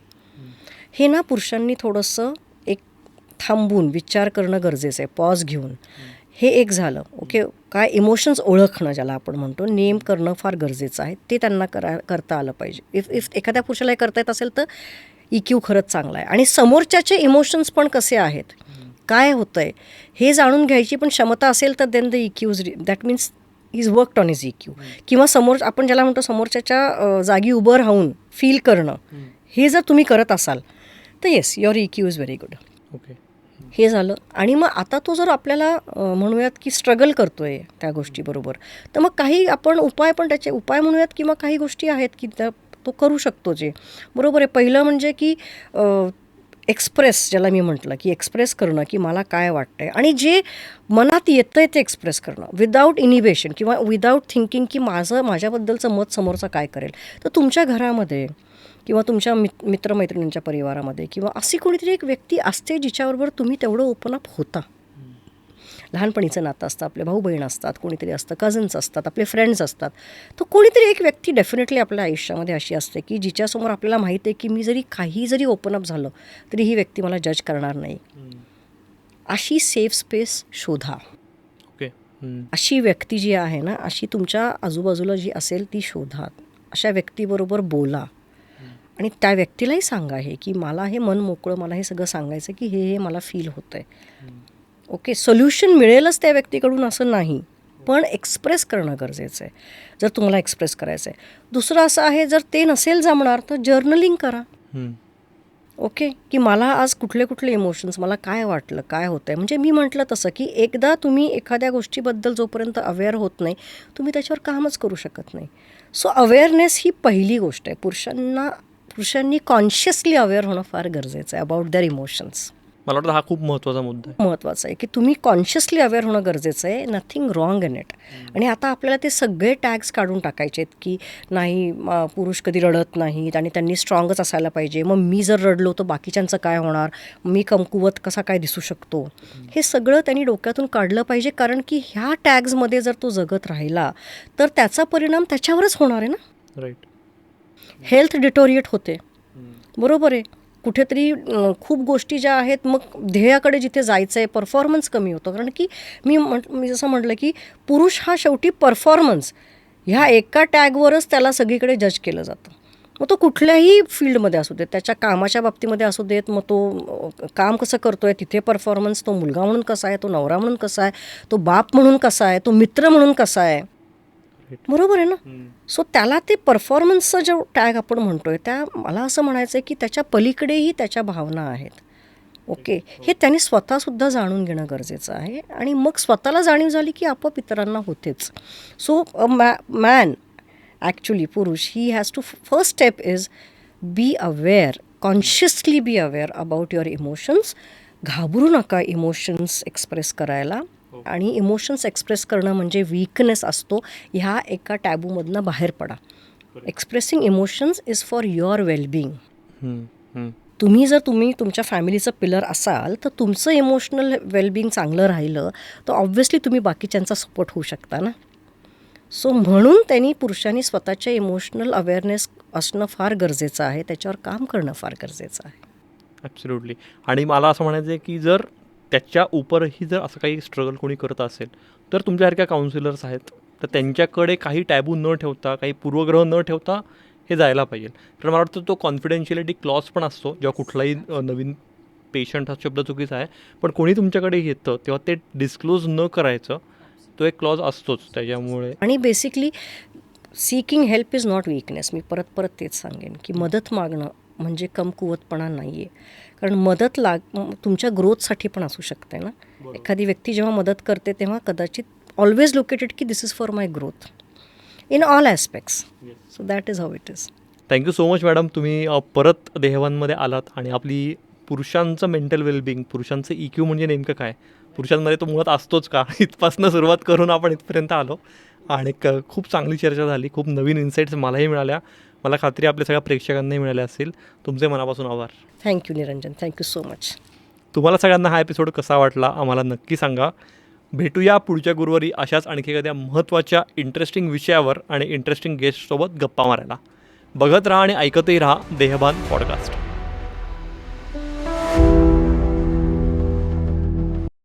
हे ना पुरुषांनी थोडंसं एक थांबून विचार करणं गरजेचं आहे, पॉज घेऊन. हे एक झालं. ओके, काय इमोशन्स ओळखणं ज्याला आपण म्हणतो, नेम करणं फार गरजेचं आहे, ते त्यांना करता आलं पाहिजे. इफ एखाद्या पुरुषाला हे करता येत असेल तर EQ खरंच चांगला आहे. आणि समोरच्याचे इमोशन्स पण कसे आहेत, काय होतं आहे हे जाणून घ्यायची पण क्षमता असेल तर then the EQ that means is worked on is EQ. किंवा आपण ज्याला म्हणतो समोरच्याच्या जागी उभं राहून फील करणं, हे जर तुम्ही करत असाल तर yes, your EQ is very good. Okay. हे झालं. आणि मग आता तो जर आपल्याला म्हणूयात की स्ट्रगल करतोय त्या गोष्टीबरोबर, तर मग काही आपण त्याचे उपाय म्हणूयात किंवा काही गोष्टी आहेत की तो करू शकतो. जे बरोबर आहे, पहिलं म्हणजे की एक्सप्रेस, ज्याला मी म्हटलं की एक्सप्रेस करणं की मला काय वाटतंय आणि जे मनात येतं आहे ते एक्सप्रेस करणं विदाऊट इनिबिशन किंवा विदाऊट थिंकिंग की माझ्याबद्दलचं मत समोरचं काय करेल. तर तुमच्या घरामध्ये किंवा तुमच्या मित्रमैत्रिणींच्या परिवारामध्ये किंवा अशी कोणीतरी एक व्यक्ती असते जिच्याबरोबर तुम्ही तेवढं ओपन अप होता. लहानपणीचं नातं असतं, आपले भाऊ बहीण असतात, कोणीतरी असतं, कझन्स असतात, आपले फ्रेंड्स असतात. तर कोणीतरी एक व्यक्ती डेफिनेटली आपल्या आयुष्यामध्ये अशी असते की जिच्यासमोर आपल्याला माहिती आहे की मी जरी ओपन अप झालं तरी ही व्यक्ती मला जज करणार नाही. अशी सेफ स्पेस शोधा. ओके. अशी व्यक्ती जी आहे ना, अशी तुमच्या आजूबाजूला जी असेल ती शोधा. अशा व्यक्तीबरोबर बोला आणि त्या व्यक्तीलाही सांगा हे की मला हे मन मोकळं, मला हे सगळं सांगायचं की हे मला फील होतं आहे. ओके, सोल्युशन मिळेलच त्या व्यक्तीकडून असं नाही, पण एक्सप्रेस करणं गरजेचं आहे जर तुम्हाला एक्सप्रेस करायचं आहे. दुसरं असं आहे, जर ते नसेल जमणार तर जर्नलिंग करा. ओके, की मला आज कुठले इमोशन्स, मला काय वाटलं, काय होतं आहे. म्हणजे मी म्हटलं तसं की एकदा तुम्ही एखाद्या गोष्टीबद्दल जोपर्यंत अवेअर होत नाही तुम्ही त्याच्यावर कामच करू शकत नाही. सो अवेअरनेस ही पहिली गोष्ट आहे. पुरुषांनी कॉन्शियसली अवेअर होणं फार गरजेचं आहे अबाउट देअर इमोशन्स. मला वाटतं हा खूप महत्त्वाचा मुद्दा आहे. महत्त्वाचं आहे की तुम्ही कॉन्शियसली अवेअर होणं गरजेचं आहे. Nothing wrong in it. आणि आता आपल्याला ते सगळे टॅग्स काढून टाकायचे आहेत की नाही, पुरुष कधी रडत नाहीत आणि त्यांनी स्ट्रॉंगच असायला पाहिजे, मग मी जर रडलो तर बाकीच्यांचं काय होणार, मी कमकुवत कसा काय दिसू शकतो. हे सगळं त्यांनी डोक्यातून काढलं पाहिजे, कारण की ह्या टॅग्समध्ये जर तो जगत राहिला तर त्याचा परिणाम त्याच्यावरच होणार आहे ना. राईट. हेल्थ डिटोरिएट होते. बरोबर आहे. कुठेतरी खूप गोष्टी ज्या आहेत, मग ध्येयाकडे जिथे जायचं आहे परफॉर्मन्स कमी होतो. कारण की मी जसं म्हटलं की पुरुष हा शेवटी परफॉर्मन्स ह्या एका टॅगवरच त्याला सगळीकडे जज केलं जातं. मग तो कुठल्याही फील्डमध्ये असू देत, त्याच्या कामाच्या बाबतीमध्ये असू देत, मग तो काम कसं करतो आहे तिथे परफॉर्मन्स, तो मुलगा म्हणून कसा आहे, तो नवरा म्हणून कसा आहे, तो बाप म्हणून कसा आहे, तो मित्र म्हणून कसा आहे. बरोबर आहे ना. सो त्याला ते परफॉर्मन्सचं जो टॅग आपण म्हणतोय, मला असं म्हणायचं आहे की त्याच्या पलीकडेही त्याच्या भावना आहेत. ओके, हे त्याने स्वतःसुद्धा जाणून घेणं गरजेचं आहे. आणि मग स्वतःला जाणीव झाली की आपोआप इतरांना होतेच. सो मॅन ॲक्च्युली, पुरुष, he has to, first step is be aware, consciously be aware about your emotions. घाबरू नका इमोशन्स एक्सप्रेस करायला. आणि इमोशन्स एक्सप्रेस करणं म्हणजे वीकनेस असतो, ह्या एका टॅबूमधनं बाहेर पडा. Expressing emotions is for your wellbeing. तुम्ही तुमच्या फॅमिलीचं पिलर असाल तर तुमचं इमोशनल वेलबिंग चांगलं राहिलं तर ऑब्व्हियसली तुम्ही बाकीच्यांचा सपोर्ट होऊ शकता ना. सो म्हणून पुरुषांनी स्वतःच्या इमोशनल अवेअरनेस असणं फार गरजेचं आहे, त्याच्यावर काम करणं फार गरजेचं आहे. ॲब्सोल्युटली. आणि मला असं म्हणायचं आहे की जर त्याच्या उपरही जर असं काही स्ट्रगल कोणी करत असेल तर तुमच्यासारख्या काउन्सिलर्स आहेत, तर त्यांच्याकडे काही टॅबू न ठेवता, काही पूर्वग्रह न ठेवता हे जायला पाहिजे. कारण मला वाटतं तो कॉन्फिडेन्शियलिटी क्लॉज पण असतो जेव्हा कुठलाही नवीन पेशंट, हा शब्द चुकीचा आहे, पण कोणी तुमच्याकडे येतं तेव्हा ते डिस्क्लोज न करायचं, तो एक क्लॉज असतोच. त्याच्यामुळे आणि basically seeking help is not weakness. मी परत तेच सांगेन की मदत मागणं म्हणजे कमकुवतपणा नाही आहे. कारण मदत तुमच्या ग्रोथसाठी पण असू शकते ना. एखादी व्यक्ती जेव्हा मदत करते तेव्हा कदाचित ऑलवेज लोकेटेड की this is for my growth in all aspects. So that is how it is. Thank you so much madam, तुम्ही परत देहवांमध्ये आलात आणि आपली पुरुषांचं मेंटल वेलबिंग, पुरुषांचं EQ म्हणजे नेमकं काय, पुरुषांमध्ये तो मुळात असतोच का, इथपासून सुरुवात करून आपण इथपर्यंत आलो. आणि खूप चांगली चर्चा झाली, खूप नवीन इन्साईट्स मलाही मिळाल्या, मला खात्री आपल्या सगळ्या प्रेक्षकांनाही मिळाल्या असतील. तुमचे मनापासून आभार. Thank you Niranjan, thank you so much. तुम्हाला सगळ्यांना हा एपिसोड कसा वाटला आम्हाला नक्की सांगा. भेटूया पुढच्या गुरुवारी अशाच आणखी एखाद्या महत्त्वाच्या इंटरेस्टिंग विषयावर आणि इंटरेस्टिंग गेस्टसोबत गप्पा मारायला. बघत राहा आणि ऐकतही राहा देहभान पॉडकास्ट.